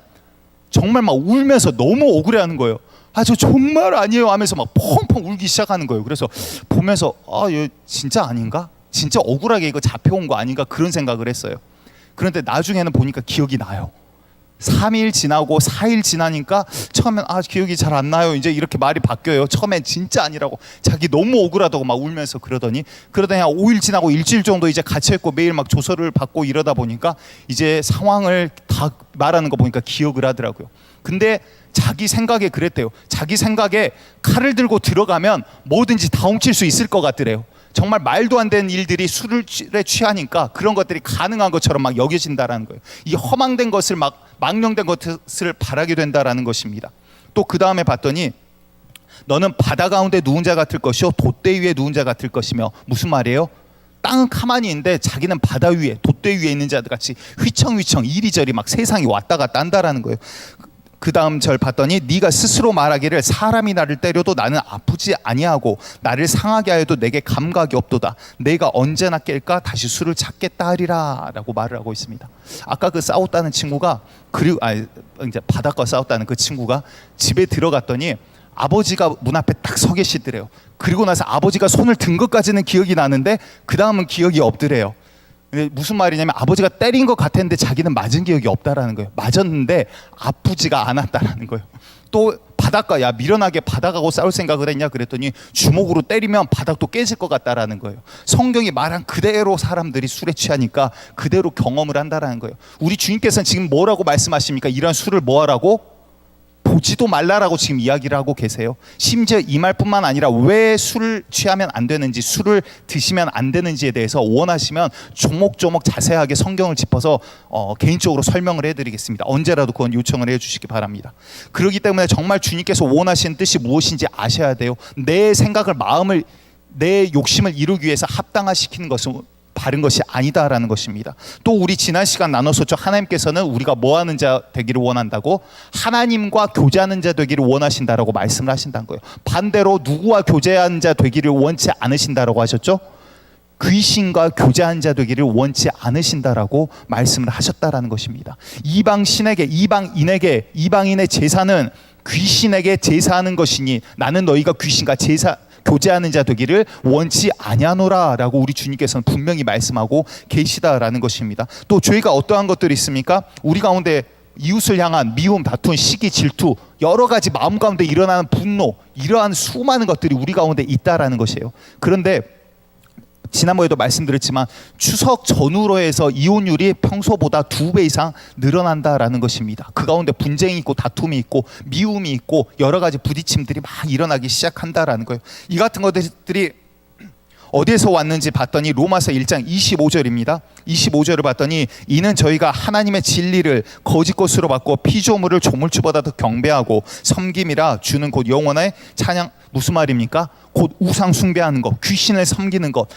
정말 막 울면서 너무 억울해하는 거예요. 아, 저 정말 아니에요 하면서 막 펑펑 울기 시작하는 거예요. 그래서 보면서 얘 진짜 아닌가? 진짜 억울하게 이거 잡혀온 거 아닌가? 그런 생각을 했어요. 그런데 나중에는 보니까 기억이 나요. 3일 지나고 4일 지나니까 처음엔 기억이 잘 안 나요. 이제 이렇게 말이 바뀌어요. 처음엔 진짜 아니라고, 자기 너무 억울하다고 막 울면서 그러더니 한 5일 지나고 일주일 정도 이제 갇혀있고 매일 막 조서를 받고 이러다 보니까 이제 상황을 다 말하는 거 보니까 기억을 하더라고요. 근데 자기 생각에 그랬대요. 자기 생각에 칼을 들고 들어가면 뭐든지 다 훔칠 수 있을 것 같더래요. 정말 말도 안 되는 일들이 술에 취하니까 그런 것들이 가능한 것처럼 막 여겨진다라는 거예요. 이 허망된 것을 망령된 것을 바라게 된다라는 것입니다. 또 그 다음에 봤더니, 너는 바다 가운데 누운 자 같을 것이요 돛대 위에 누운 자 같을 것이며, 무슨 말이에요? 땅은 가만히 있는데 자기는 바다 위에, 돛대 위에 있는 자들 같이 휘청휘청 이리저리 막 세상이 왔다 갔다 한다라는 거예요. 그 다음 절 봤더니, 네가 스스로 말하기를 사람이 나를 때려도 나는 아프지 아니하고 나를 상하게 하여도 내게 감각이 없도다. 내가 언제나 깰까 다시 술을 찾겠다 하리라 라고 말을 하고 있습니다. 아까 그 싸웠다는 친구가, 이제 바닥과 싸웠다는 그 친구가 집에 들어갔더니 아버지가 문 앞에 딱 서 계시더래요. 그리고 나서 아버지가 손을 든 것까지는 기억이 나는데 그 다음은 기억이 없더래요. 무슨 말이냐면, 아버지가 때린 것 같았는데 자기는 맞은 기억이 없다라는 거예요. 맞았는데 아프지가 않았다라는 거예요. 또 바닥과, 미련하게 바닥하고 싸울 생각을 했냐 그랬더니, 주먹으로 때리면 바닥도 깨질 것 같다라는 거예요. 성경이 말한 그대로 사람들이 술에 취하니까 그대로 경험을 한다라는 거예요. 우리 주님께서는 지금 뭐라고 말씀하십니까? 이런 술을 뭐 하라고? 보지도 말라라고 지금 이야기를 하고 계세요. 심지어 이 말뿐만 아니라 왜 술을 취하면 안 되는지, 술을 드시면 안 되는지에 대해서 원하시면 조목조목 자세하게 성경을 짚어서 개인적으로 설명을 해드리겠습니다. 언제라도 그건 요청을 해주시기 바랍니다. 그렇기 때문에 정말 주님께서 원하시는 뜻이 무엇인지 아셔야 돼요. 내 생각을, 마음을, 내 욕심을 이루기 위해서 합당화시키는 것은 바른 것이 아니다라는 것입니다. 또 우리 지난 시간 나눴었죠. 하나님께서는 우리가 뭐 하는 자 되기를 원한다고? 하나님과 교제하는 자 되기를 원하신다라고 말씀을 하신다는 거예요. 반대로 누구와 교제하는 자 되기를 원치 않으신다라고 하셨죠? 귀신과 교제하는 자 되기를 원치 않으신다라고 말씀을 하셨다라는 것입니다. 이방인의 제사는 귀신에게 제사하는 것이니 나는 너희가 귀신과 교제하는 자 되기를 원치 아니하노라라고 우리 주님께서는 분명히 말씀하고 계시다라는 것입니다. 또 저희가 어떠한 것들이 있습니까? 우리 가운데 이웃을 향한 미움, 다툼, 시기, 질투, 여러 가지 마음 가운데 일어나는 분노, 이러한 수많은 것들이 우리 가운데 있다라는 것이에요. 그런데 지난번에도 말씀드렸지만 추석 전후로 해서 이혼율이 평소보다 2배 이상 늘어난다라는 것입니다. 그 가운데 분쟁이 있고 다툼이 있고 미움이 있고 여러 가지 부딪힘들이 막 일어나기 시작한다라는 거예요. 이 같은 것들이 어디에서 왔는지 봤더니 로마서 1장 25절입니다. 25절을 봤더니, 이는 저희가 하나님의 진리를 거짓 것으로 받고 피조물을 조물주보다 더 경배하고 섬김이라 주는 곧 영원의 찬양. 무슨 말입니까? 곧 우상 숭배하는 것, 귀신을 섬기는 것,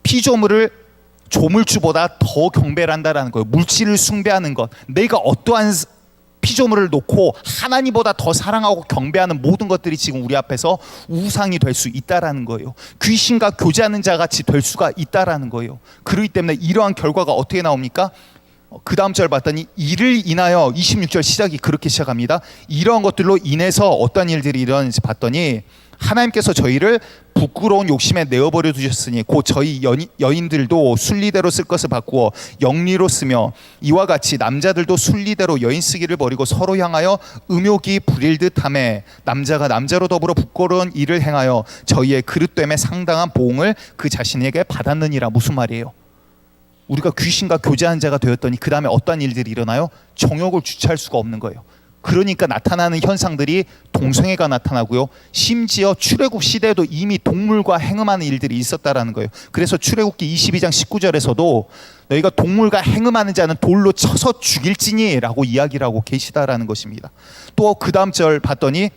피조물을 조물주보다 더 경배를 한다라는 거예요. 물질을 숭배하는 것, 내가 어떠한 피조물을 놓고 하나님보다 더 사랑하고 경배하는 모든 것들이 지금 우리 앞에서 우상이 될 수 있다라는 거예요. 귀신과 교제하는 자 같이 될 수가 있다라는 거예요. 그렇기 때문에 이러한 결과가 어떻게 나옵니까? 그 다음 절 봤더니, 이를 인하여, 26절 시작이 그렇게 시작합니다. 이러한 것들로 인해서 어떤 일들이 일어나는지 봤더니 하나님께서 저희를 부끄러운 욕심에 내어버려 두셨으니 곧 저희 여인들도 순리대로 쓸 것을 바꾸어 영리로 쓰며 이와 같이 남자들도 순리대로 여인 쓰기를 버리고 서로 향하여 음욕이 부릴 듯하며 남자가 남자로 더불어 부끄러운 일을 행하여 저희의 그릇됨에 상당한 보응을 그 자신에게 받았느니라. 무슨 말이에요? 우리가 귀신과 교제한 자가 되었더니 그 다음에 어떠한 일들이 일어나요? 정욕을 주체할 수가 없는 거예요. 그러니까 나타나는 현상들이 동성애가 나타나고요. 심지어 출애굽 시대에도 이미 동물과 행음하는 일들이 있었다라는 거예요. 그래서 출애굽기 22장 19절에서도 너희가 동물과 행음하는 자는 돌로 쳐서 죽일지니라고 이야기를 하고 계시다라는 것입니다. 또 그 다음 절 봤더니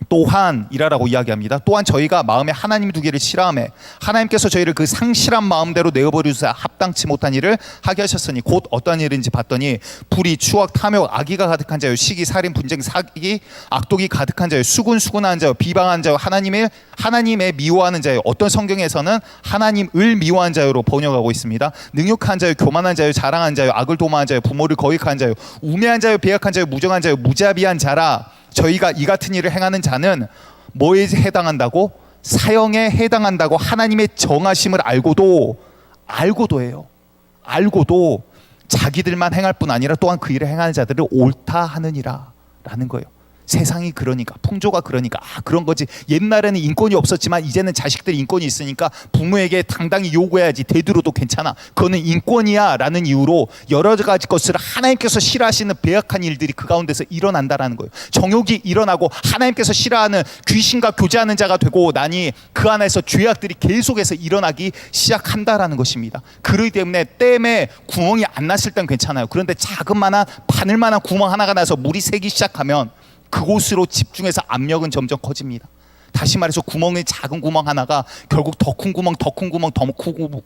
또한이라고 이야기합니다. 또한 저희가 마음에 하나님 두기를 싫어하며 하나님께서 저희를 그 상실한 마음대로 내어버리사 합당치 못한 일을 하게 하셨으니 곧 어떤 일인지 봤더니 불의, 추억, 탐욕, 악의가 가득한 자요, 시기, 살인, 분쟁, 사기, 악독이 가득한 자요, 수군수군하는 자요, 비방하는 자요, 하나님의 미워하는 자요. 어떤 성경에서는 하나님을 미워한 자요로 번역하고 있습니다. 능욕한 자요, 교만한 자요, 자랑한 자요, 악을 도모한 자요, 부모를 거역한 자요, 우매한 자요, 배역한 자요, 무정한 자요, 무자비한 자라. 저희가 이 같은 일을 행하는 자는 뭐에 해당한다고? 사형에 해당한다고 하나님의 정하심을 알고도 자기들만 행할 뿐 아니라 또한 그 일을 행하는 자들을 옳다 하느니라 라는 거예요. 세상이 그러니까, 풍조가 그러니까 그런 거지. 옛날에는 인권이 없었지만 이제는 자식들이 인권이 있으니까 부모에게 당당히 요구해야지, 대들어도 괜찮아, 그거는 인권이야 라는 이유로 여러 가지 것을 하나님께서 싫어하시는 배악한 일들이 그 가운데서 일어난다라는 거예요. 정욕이 일어나고 하나님께서 싫어하는 귀신과 교제하는 자가 되고 나니 그 안에서 죄악들이 계속해서 일어나기 시작한다라는 것입니다. 그렇기 때문에 댐에 구멍이 안 났을 땐 괜찮아요. 그런데 자그마한 바늘만한 구멍 하나가 나서 물이 새기 시작하면 그곳으로 집중해서 압력은 점점 커집니다. 다시 말해서 구멍의 작은 구멍 하나가 결국 더 큰 구멍, 더 큰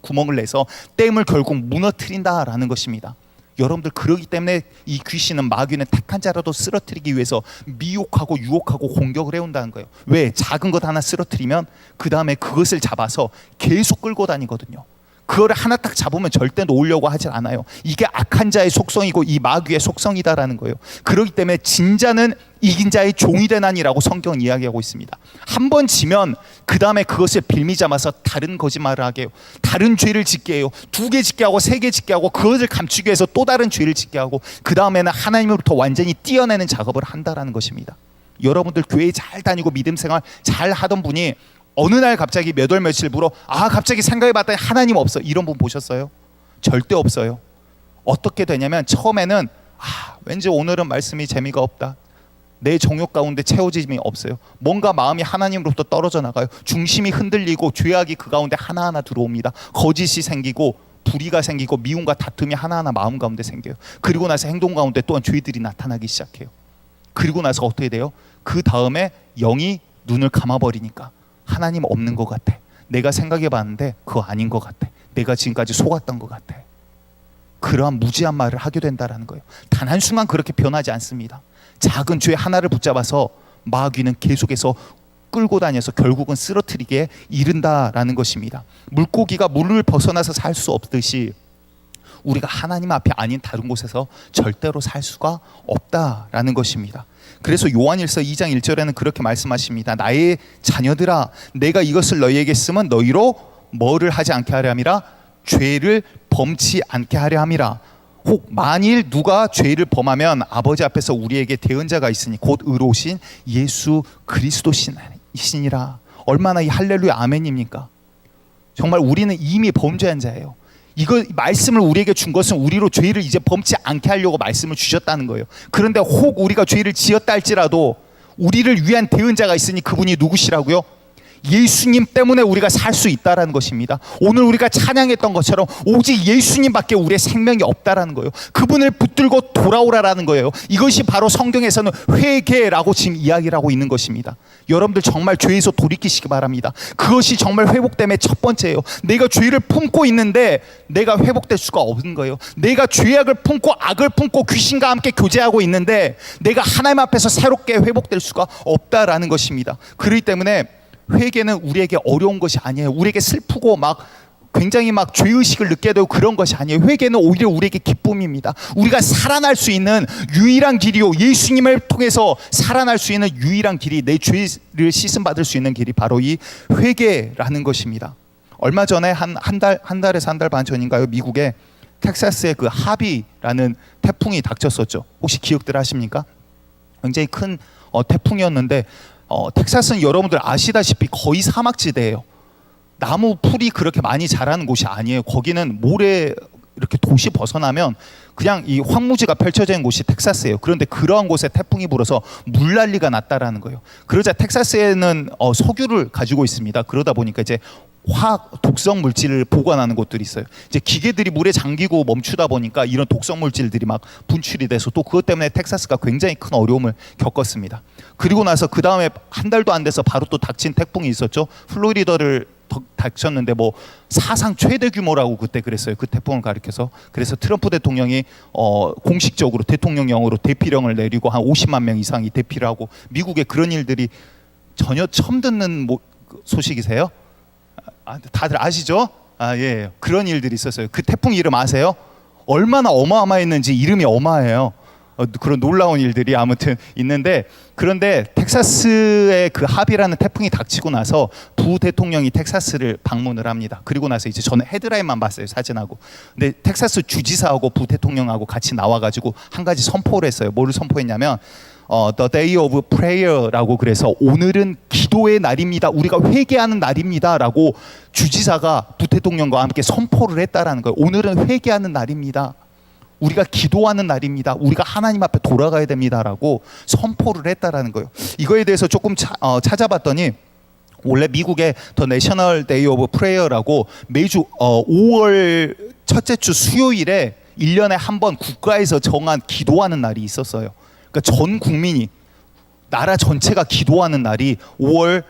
구멍을 내서 댐을 결국 무너뜨린다라는 것입니다. 여러분들, 그러기 때문에 이 귀신은, 마귀는 택한 자라도 쓰러뜨리기 위해서 미혹하고 유혹하고 공격을 해온다는 거예요. 왜? 작은 것 하나 쓰러뜨리면 그 다음에 그것을 잡아서 계속 끌고 다니거든요. 그거를 하나 딱 잡으면 절대 놓으려고 하지 않아요. 이게 악한 자의 속성이고 이 마귀의 속성이다라는 거예요. 그렇기 때문에 진자는 이긴 자의 종이 되나니라고 성경은 이야기하고 있습니다. 한 번 지면 그 다음에 그것을 빌미 잡아서 다른 거짓말을 하게 해요. 다른 죄를 짓게 해요. 2개 짓게 하고 3개 짓게 하고 그것을 감추기 위해서 또 다른 죄를 짓게 하고 그 다음에는 하나님으로부터 완전히 떼어내는 작업을 한다라는 것입니다. 여러분들 교회 잘 다니고 믿음 생활 잘 하던 분이 어느 날 갑자기 몇 월 며칠 불어 갑자기 생각해봤더니 하나님 없어, 이런 분 보셨어요? 절대 없어요. 어떻게 되냐면 처음에는 왠지 오늘은 말씀이 재미가 없다, 내 정욕 가운데 채워짐이 없어요. 뭔가 마음이 하나님으로부터 떨어져 나가요. 중심이 흔들리고 죄악이 그 가운데 하나하나 들어옵니다. 거짓이 생기고 불의가 생기고 미움과 다툼이 하나하나 마음 가운데 생겨요. 그리고 나서 행동 가운데 또한 죄들이 나타나기 시작해요. 그리고 나서 어떻게 돼요? 그 다음에 영이 눈을 감아버리니까 하나님 없는 것 같아, 내가 생각해봤는데 그거 아닌 것 같아, 내가 지금까지 속았던 것 같아, 그러한 무지한 말을 하게 된다라는 거예요. 단 한순간 그렇게 변하지 않습니다. 작은 죄 하나를 붙잡아서 마귀는 계속해서 끌고 다녀서 결국은 쓰러뜨리게 이른다라는 것입니다. 물고기가 물을 벗어나서 살 수 없듯이 우리가 하나님 앞에 아닌 다른 곳에서 절대로 살 수가 없다라는 것입니다. 그래서 요한일서 2장 1절에는 그렇게 말씀하십니다. 나의 자녀들아, 내가 이것을 너희에게 쓰면 너희로 뭐를 하지 않게 하려 함이라? 죄를 범치 않게 하려 함이라. 혹 만일 누가 죄를 범하면 아버지 앞에서 우리에게 대언자가 있으니 곧 의로우신 예수 그리스도시니라. 얼마나 이 할렐루야 아멘입니까? 정말 우리는 이미 범죄한 자예요. 이거 말씀을 우리에게 준 것은 우리로 죄를 이제 범치 않게 하려고 말씀을 주셨다는 거예요. 그런데 혹 우리가 죄를 지었다 할지라도 우리를 위한 대언자가 있으니 그분이 누구시라고요? 예수님 때문에 우리가 살 수 있다라는 것입니다. 오늘 우리가 찬양했던 것처럼 오직 예수님밖에 우리의 생명이 없다라는 거예요. 그분을 붙들고 돌아오라라는 거예요. 이것이 바로 성경에서는 회개라고 지금 이야기를 하고 있는 것입니다. 여러분들 정말 죄에서 돌이키시기 바랍니다. 그것이 정말 회복됨의 첫 번째예요. 내가 죄를 품고 있는데 내가 회복될 수가 없는 거예요. 내가 죄악을 품고 악을 품고 귀신과 함께 교제하고 있는데 내가 하나님 앞에서 새롭게 회복될 수가 없다라는 것입니다. 그렇기 때문에 회개는 우리에게 어려운 것이 아니에요. 우리에게 슬프고 막 굉장히 막 죄의식을 느껴야 되고 그런 것이 아니에요. 회개는 오히려 우리에게 기쁨입니다. 우리가 살아날 수 있는 유일한 길이요, 예수님을 통해서 살아날 수 있는 유일한 길이, 내 죄를 씻음 받을 수 있는 길이 바로 이 회개라는 것입니다. 얼마 전에 한 달에서 한 달 반 전인가요, 미국에 텍사스의 그 하비라는 태풍이 닥쳤었죠. 혹시 기억들 하십니까? 굉장히 큰 태풍이었는데 텍사스는 여러분들 아시다시피 거의 사막지대예요. 나무 풀이 그렇게 많이 자라는 곳이 아니에요. 거기는 모래 이렇게 도시 벗어나면 그냥 이 황무지가 펼쳐져 있는 곳이 텍사스예요. 그런데 그러한 곳에 태풍이 불어서 물난리가 났다라는 거예요. 그러자 텍사스에는 석유를 가지고 있습니다. 그러다 보니까 이제 화학 독성 물질을 보관하는 곳들이 있어요. 이제 기계들이 물에 잠기고 멈추다 보니까 이런 독성 물질들이 막 분출이 돼서 또 그것 때문에 텍사스가 굉장히 큰 어려움을 겪었습니다. 그리고 나서 그 다음에 한 달도 안 돼서 바로 또 닥친 태풍이 있었죠. 플로리다를 닥쳤는데 뭐 사상 최대 규모라고 그때 그랬어요. 그 태풍을 가리켜서. 그래서 트럼프 대통령이 공식적으로 대통령령으로 대피령을 내리고 한 50만 명 이상이 대피를 하고, 미국에 그런 일들이 전혀 처음 듣는 소식이세요? 다들 아시죠? 예, 그런 일들이 있었어요. 그 태풍 이름 아세요? 얼마나 어마어마했는지 이름이 어마해요. 그런 놀라운 일들이 아무튼 있는데, 그런데 텍사스의 그 하비라는 태풍이 닥치고 나서 부대통령이 텍사스를 방문을 합니다. 그리고 나서 이제 저는 헤드라인만 봤어요, 사진하고. 근데 텍사스 주지사하고 부대통령하고 같이 나와가지고 한 가지 선포를 했어요. 뭐를 선포했냐면 The Day of Prayer라고, 그래서 오늘은 기도의 날입니다. 우리가 회개하는 날입니다라고 주지사가 부대통령과 함께 선포를 했다라는 거예요. 오늘은 회개하는 날입니다. 우리가 기도하는 날입니다. 우리가 하나님 앞에 돌아가야 됩니다라고 선포를 했다라는 거예요. 이거에 대해서 조금 찾아봤더니 원래 미국의 The National Day of Prayer라고 매주 5월 첫째 주 수요일에 1년에 한 번 국가에서 정한 기도하는 날이 있었어요. 그러니까 전 국민이, 나라 전체가 기도하는 날이 5월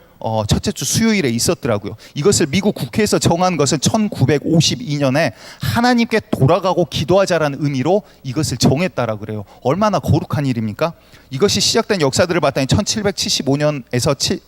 첫째 주 수요일에 있었더라고요. 이것을 미국 국회에서 정한 것은 1952년에 하나님께 돌아가고 기도하자라는 의미로 이것을 정했다라고 그래요. 얼마나 거룩한 일입니까? 이것이 시작된 역사들을 봤더니 1775년에서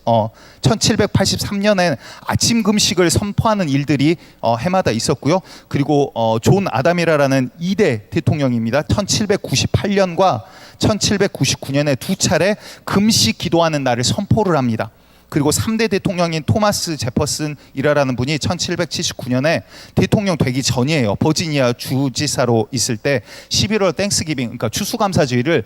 1783년에 아침 금식을 선포하는 일들이 해마다 있었고요. 그리고 존 아담이라는 2대 대통령입니다. 1798년과 1799년에 두 차례 금식 기도하는 날을 선포를 합니다. 그리고 3대 대통령인 토마스 제퍼슨이라는 분이 1779년에 대통령 되기 전이에요. 버지니아 주지사로 있을 때 11월 땡스기빙, 그러니까 추수감사주의를,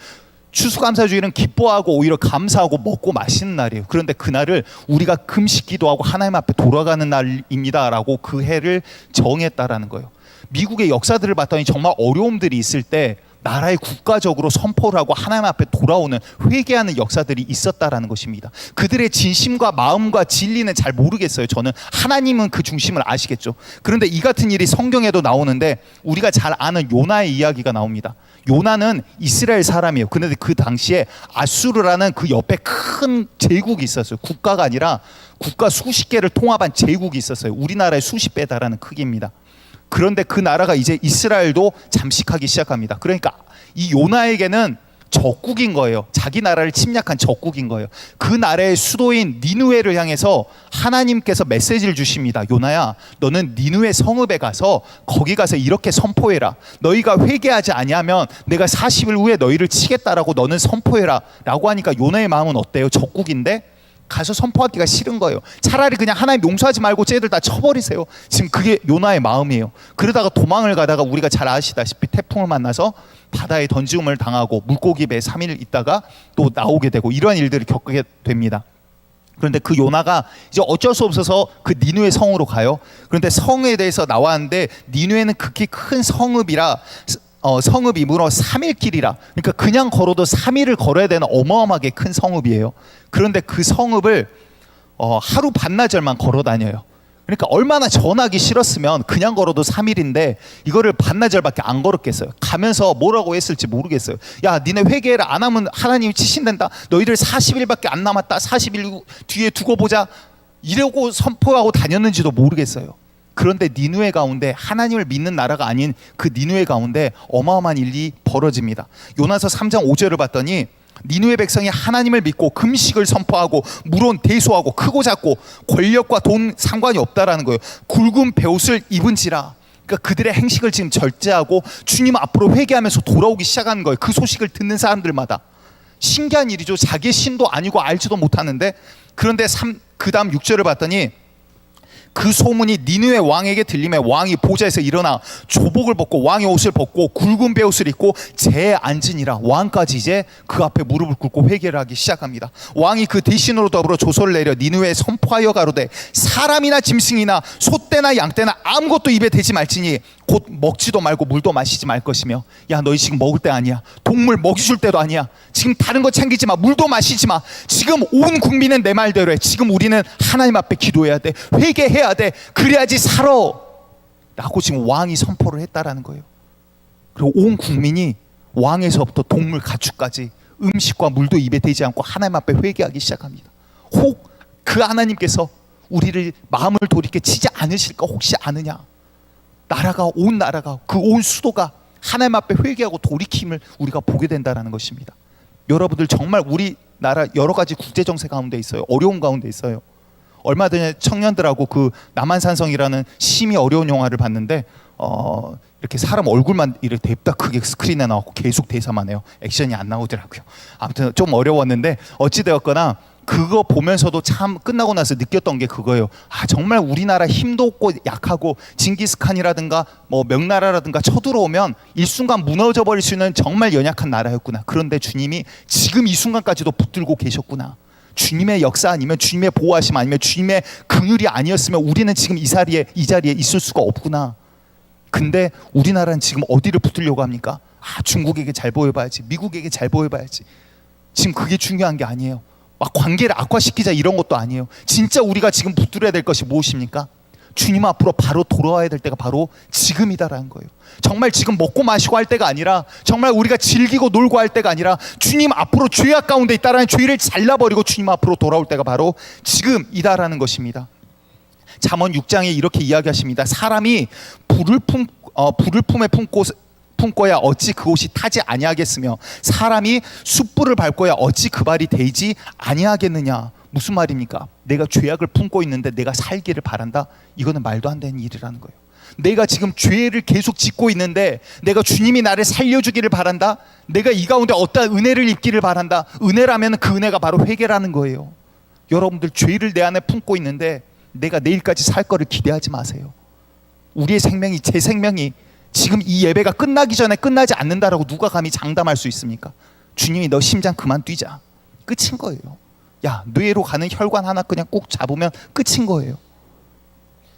추수감사주의는 기뻐하고 오히려 감사하고 먹고 마시는 날이에요. 그런데 그날을 우리가 금식 기도하고 하나님 앞에 돌아가는 날입니다라고 그 해를 정했다라는 거예요. 미국의 역사들을 봤더니 정말 어려움들이 있을 때 나라의 국가적으로 선포를 하고 하나님 앞에 돌아오는 회개하는 역사들이 있었다라는 것입니다. 그들의 진심과 마음과 진리는 잘 모르겠어요. 저는 하나님은 그 중심을 아시겠죠. 그런데 이 같은 일이 성경에도 나오는데 우리가 잘 아는 요나의 이야기가 나옵니다. 요나는 이스라엘 사람이에요. 그런데 그 당시에 아수르라는 그 옆에 큰 제국이 있었어요. 국가가 아니라 국가 수십 개를 통합한 제국이 있었어요. 우리나라의 수십 배 달하는 크기입니다. 그런데 그 나라가 이제 이스라엘도 잠식하기 시작합니다. 그러니까 이 요나에게는 적국인 거예요. 자기 나라를 침략한 적국인 거예요. 그 나라의 수도인 니느웨를 향해서 하나님께서 메시지를 주십니다. 요나야, 너는 니느웨 성읍에 가서 거기 가서 이렇게 선포해라. 너희가 회개하지 아니하면 내가 40일 후에 너희를 치겠다라고 너는 선포해라 라고 하니까 요나의 마음은 어때요? 적국인데 가서 선포하기가 싫은 거예요. 차라리 그냥 하나님 용서하지 말고 쟤들 다 쳐버리세요. 지금 그게 요나의 마음이에요. 그러다가 도망을 가다가 우리가 잘 아시다시피 태풍을 만나서 바다에 던짐을 당하고 물고기 배에 3일 있다가 또 나오게 되고 이러한 일들을 겪게 됩니다. 그런데 그 요나가 이제 어쩔 수 없어서 그 니느웨 성으로 가요. 그런데 성에 대해서 나왔는데 니느웨는 극히 큰 성읍이라 성읍이므로 3일 길이라, 그러니까 그냥 걸어도 3일을 걸어야 되는 어마어마하게 큰 성읍이에요. 그런데 그 성읍을 하루 반나절만 걸어 다녀요. 그러니까 얼마나 전하기 싫었으면 그냥 걸어도 3일인데 이거를 반나절밖에 안 걸었겠어요. 가면서 뭐라고 했을지 모르겠어요. 야, 니네 회개를 안 하면 하나님이 치신댄다. 너희들 40일밖에 안 남았다. 40일 뒤에 두고 보자. 이러고 선포하고 다녔는지도 모르겠어요. 그런데 니느웨 가운데, 하나님을 믿는 나라가 아닌 그 니느웨 가운데 어마어마한 일이 벌어집니다. 요나서 3장 5절을 봤더니 니느웨 백성이 하나님을 믿고 금식을 선포하고 물론 대소하고 크고 작고 권력과 돈 상관이 없다라는 거예요. 굵은 베옷을 입은지라. 그러니까 그들의 행식을 지금 절제하고 주님 앞으로 회개하면서 돌아오기 시작하는 거예요. 그 소식을 듣는 사람들마다. 신기한 일이죠. 자기의 신도 아니고 알지도 못하는데. 그런데 그 다음 6절을 봤더니 그 소문이 니느웨 왕에게 들림에 왕이 보좌에서 일어나 조복을 벗고 왕의 옷을 벗고 굵은 베옷을 입고 재에 앉으니라. 왕까지 이제 그 앞에 무릎을 꿇고 회개를 하기 시작합니다. 왕이 그 대신으로 더불어 조서를 내려 니느웨에 선포하여 가로되 사람이나 짐승이나 소떼나 양떼나 아무것도 입에 대지 말지니 곧 먹지도 말고 물도 마시지 말 것이며. 야, 너희 지금 먹을 때 아니야. 동물 먹이줄 때도 아니야. 지금 다른 거 챙기지 마. 물도 마시지 마. 지금 온 국민은 내 말대로 해. 지금 우리는 하나님 앞에 기도해야 돼. 회개해야 돼. 그래야지 살아 라고 지금 왕이 선포를 했다라는 거예요. 그리고 온 국민이 왕에서부터 동물 가축까지 음식과 물도 입에 대지 않고 하나님 앞에 회개하기 시작합니다. 혹 그 하나님께서 우리를 마음을 돌이켜 치지 않으실까 혹시 아느냐. 온 나라가 그 온 수도가 하나님 앞에 회개하고 돌이킴을 우리가 보게 된다는 것입니다. 여러분들 정말 우리나라 여러 가지 국제 정세 가운데 있어요. 어려운 가운데 있어요. 얼마 전에 청년들하고 그 남한산성이라는 심히 어려운 영화를 봤는데 이렇게 사람 얼굴만 이렇게 냅다 크게 스크린에 나오고 계속 대사만 해요. 액션이 안 나오더라고요. 아무튼 좀 어려웠는데 어찌되었거나 그거 보면서도 참 끝나고 나서 느꼈던 게 그거예요. 아, 정말 우리나라 힘도 없고 약하고 징기스칸이라든가 뭐 명나라라든가 쳐들어오면 일순간 무너져 버릴 수 있는 정말 연약한 나라였구나. 그런데 주님이 지금 이 순간까지도 붙들고 계셨구나. 주님의 역사 아니면 주님의 보호하심 아니면 주님의 긍휼이 아니었으면 우리는 지금 이 자리에 있을 수가 없구나. 근데 우리나라는 지금 어디를 붙들려고 합니까? 아, 중국에게 잘 보여봐야지, 미국에게 잘 보여봐야지. 지금 그게 중요한 게 아니에요. 막 관계를 악화시키자 이런 것도 아니에요. 진짜 우리가 지금 붙들어야 될 것이 무엇입니까? 주님 앞으로 바로 돌아와야 될 때가 바로 지금이다라는 거예요. 정말 지금 먹고 마시고 할 때가 아니라, 정말 우리가 즐기고 놀고 할 때가 아니라 주님 앞으로 죄악 가운데 있다라는 죄를 잘라버리고 주님 앞으로 돌아올 때가 바로 지금이다라는 것입니다. 잠언 6장에 이렇게 이야기하십니다. 사람이 불을 품에 품고야 어찌 그곳이 타지 아니하겠으며 사람이 숯불을 밟고야 어찌 그 발이 데이지 아니하겠느냐. 무슨 말입니까? 내가 죄악을 품고 있는데 내가 살기를 바란다? 이거는 말도 안 되는 일이라는 거예요. 내가 지금 죄를 계속 짓고 있는데 내가 주님이 나를 살려주기를 바란다? 내가 이 가운데 어떠한 은혜를 입기를 바란다? 은혜라면 그 은혜가 바로 회개라는 거예요. 여러분들 죄를 내 안에 품고 있는데 내가 내일까지 살 거를 기대하지 마세요. 우리의 생명이, 제 생명이 지금 이 예배가 끝나기 전에 끝나지 않는다라고 누가 감히 장담할 수 있습니까? 주님이 너 심장 그만 뛰자. 끝인 거예요. 야, 뇌로 가는 혈관 하나 그냥 꼭 잡으면 끝인 거예요.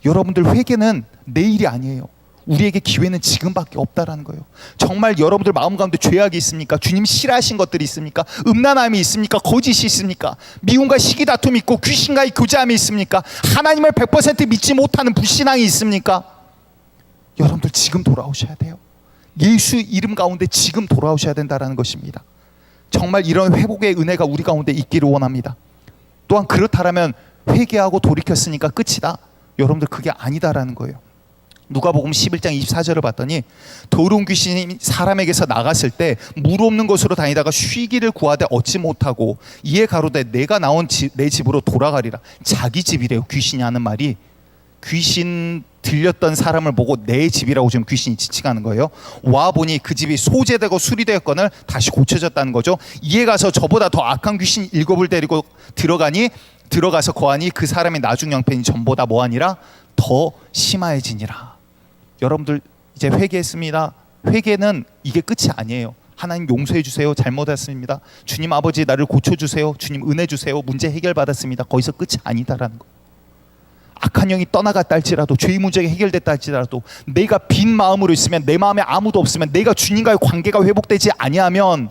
여러분들 회개는 내일이 아니에요. 우리에게 기회는 지금밖에 없다라는 거예요. 정말 여러분들 마음 가운데 죄악이 있습니까? 주님 싫어하신 것들이 있습니까? 음란함이 있습니까? 거짓이 있습니까? 미움과 시기다툼이 있고 귀신과의 교제함이 있습니까? 하나님을 100% 믿지 못하는 불신앙이 있습니까? 여러분들 지금 돌아오셔야 돼요. 예수 이름 가운데 지금 돌아오셔야 된다는 것입니다. 정말 이런 회복의 은혜가 우리 가운데 있기를 원합니다. 또한 그렇다면 회개하고 돌이켰으니까 끝이다. 여러분들 그게 아니다라는 거예요. 누가복음 11장 24절을 봤더니 더러운 귀신이 사람에게서 나갔을 때 물 없는 곳으로 다니다가 쉬기를 구하되 얻지 못하고 이에 가로되 내가 나온 내 집으로 돌아가리라. 자기 집이래요. 귀신이 하는 말이. 귀신 들렸던 사람을 보고 내 집이라고 지금 귀신이 지칭하는 거예요. 와보니 그 집이 소재되고 수리되었거늘 다시 고쳐졌다는 거죠. 이에 가서 저보다 더 악한 귀신 7을 데리고 들어가서 거하니 그 사람의 나중 형편이 전보다 뭐하니라 더 심하여지니라. 여러분들 이제 회개했습니다. 회개는 이게 끝이 아니에요. 하나님 용서해 주세요. 잘못했습니다. 주님 아버지 나를 고쳐주세요. 주님 은혜 주세요. 문제 해결받았습니다. 거기서 끝이 아니다라는 거예요. 악한 영이 떠나갔다 할지라도, 죄의 문제가 해결됐다 할지라도, 내가 빈 마음으로 있으면, 내 마음에 아무도 없으면, 내가 주님과의 관계가 회복되지 아니하면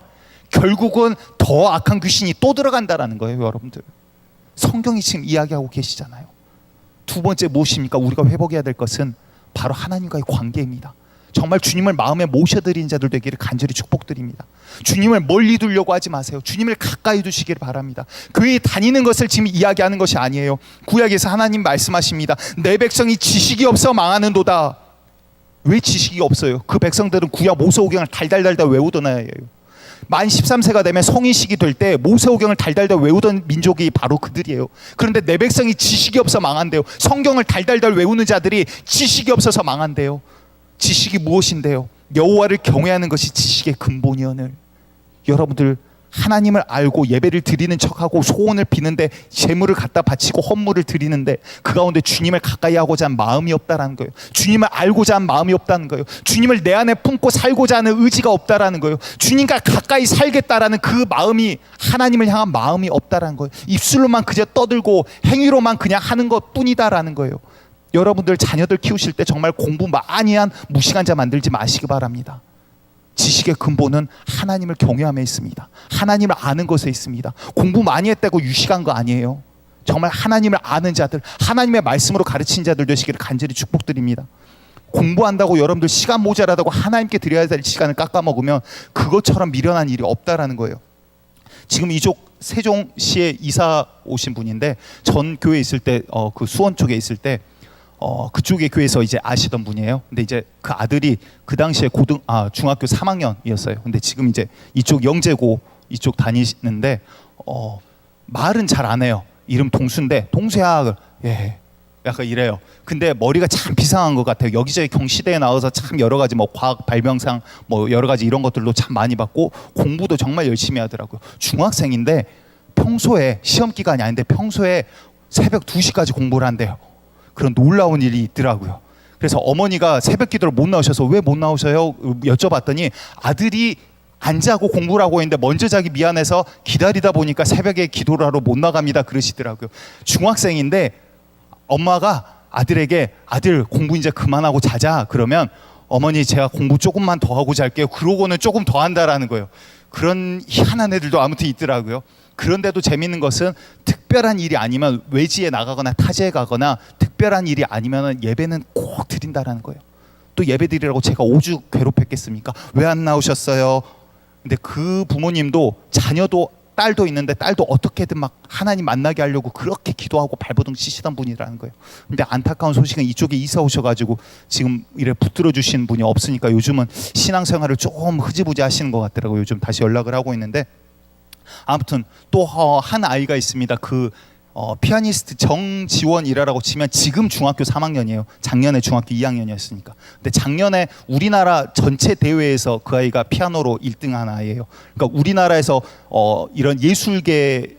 결국은 더 악한 귀신이 또 들어간다라는 거예요. 여러분들 성경이 지금 이야기하고 계시잖아요. 두 번째 무엇입니까? 우리가 회복해야 될 것은 바로 하나님과의 관계입니다. 정말 주님을 마음에 모셔드린 자들 되기를 간절히 축복드립니다. 주님을 멀리 두려고 하지 마세요. 주님을 가까이 두시기를 바랍니다. 교회에 다니는 것을 지금 이야기하는 것이 아니에요. 구약에서 하나님 말씀하십니다. 내 백성이 지식이 없어 망하는도다. 왜 지식이 없어요? 그 백성들은 구약 모세오경을 달달달달 외우던 아이예요. 만 13세가 되면 성인식이 될 때 모세오경을 달달달 외우던 민족이 바로 그들이에요. 그런데 내 백성이 지식이 없어 망한대요. 성경을 달달달 외우는 자들이 지식이 없어서 망한대요. 지식이 무엇인데요? 여호와를 경외하는 것이 지식의 근본이오늘. 여러분들 하나님을 알고 예배를 드리는 척하고 소원을 비는데 제물을 갖다 바치고 헌물을 드리는데 그 가운데 주님을 가까이 하고자 한 마음이 없다라는 거예요. 주님을 알고자 한 마음이 없다는 거예요. 주님을 내 안에 품고 살고자 하는 의지가 없다라는 거예요. 주님과 가까이 살겠다라는 그 마음이, 하나님을 향한 마음이 없다라는 거예요. 입술로만 그저 떠들고 행위로만 그냥 하는 것 뿐이다라는 거예요. 여러분들 자녀들 키우실 때 정말 공부 많이 한 무식한 자 만들지 마시기 바랍니다. 지식의 근본은 하나님을 경외함에 있습니다. 하나님을 아는 것에 있습니다. 공부 많이 했다고 유식한 거 아니에요. 정말 하나님을 아는 자들, 하나님의 말씀으로 가르친 자들 되시기를 간절히 축복드립니다. 공부한다고 여러분들 시간 모자라다고 하나님께 드려야 될 시간을 깎아먹으면 그것처럼 미련한 일이 없다라는 거예요. 지금 이쪽 세종시에 이사 오신 분인데 전 교회에 있을 때 그 수원 쪽에 있을 때 그쪽의 교회에서 이제 아시던 분이에요. 근데 이제 그 아들이 그 당시에 중학교 3학년이었어요. 근데 지금 이제 이쪽 영재고 이쪽 다니시는데 말은 잘 안 해요. 이름 동수인데 동수야, 예, 약간 이래요. 근데 머리가 참 비상한 것 같아요. 여기저기 경시대에 나와서 참 여러 가지 뭐 과학 발명상 뭐 여러 가지 이런 것들도 참 많이 받고 공부도 정말 열심히 하더라고요. 중학생인데 평소에 시험 기간이 아닌데 평소에 새벽 2시까지 공부를 한대요. 그런 놀라운 일이 있더라고요. 그래서 어머니가 새벽 기도를 못 나오셔서 왜 못 나오셔요? 여쭤봤더니 아들이 안 자고 공부를 하고 있는데 먼저 자기 미안해서 기다리다 보니까 새벽에 기도를 하러 못 나갑니다 그러시더라고요. 중학생인데 엄마가 아들에게 아들 공부 이제 그만하고 자자 그러면 어머니 제가 공부 조금만 더 하고 잘게요. 그러고는 조금 더 한다라는 거예요. 그런 희한한 애들도 아무튼 있더라고요. 그런데도 재밌는 것은 특별한 일이 아니면 외지에 나가거나 타지에 가거나 특별한 일이 아니면 예배는 꼭 드린다라는 거예요. 또 예배 드리라고 제가 5주 괴롭혔겠습니까? 왜 안 나오셨어요? 근데 그 부모님도 자녀도 딸도 있는데 딸도 어떻게든 막 하나님 만나게 하려고 그렇게 기도하고 발버둥 치시던 분이라는 거예요. 근데 안타까운 소식은 이쪽에 이사 오셔가지고 지금 이래 붙들어 주신 분이 없으니까 요즘은 신앙생활을 좀 흐지부지 하시는 것 같더라고요. 요즘 다시 연락을 하고 있는데 아무튼 또 한 아이가 있습니다. 그 피아니스트 정지원이라고 치면 지금 중학교 3학년이에요. 작년에 중학교 2학년이었으니까. 근데 작년에 우리나라 전체 대회에서 그 아이가 피아노로 1등한 아이예요. 그러니까 우리나라에서 이런 예술계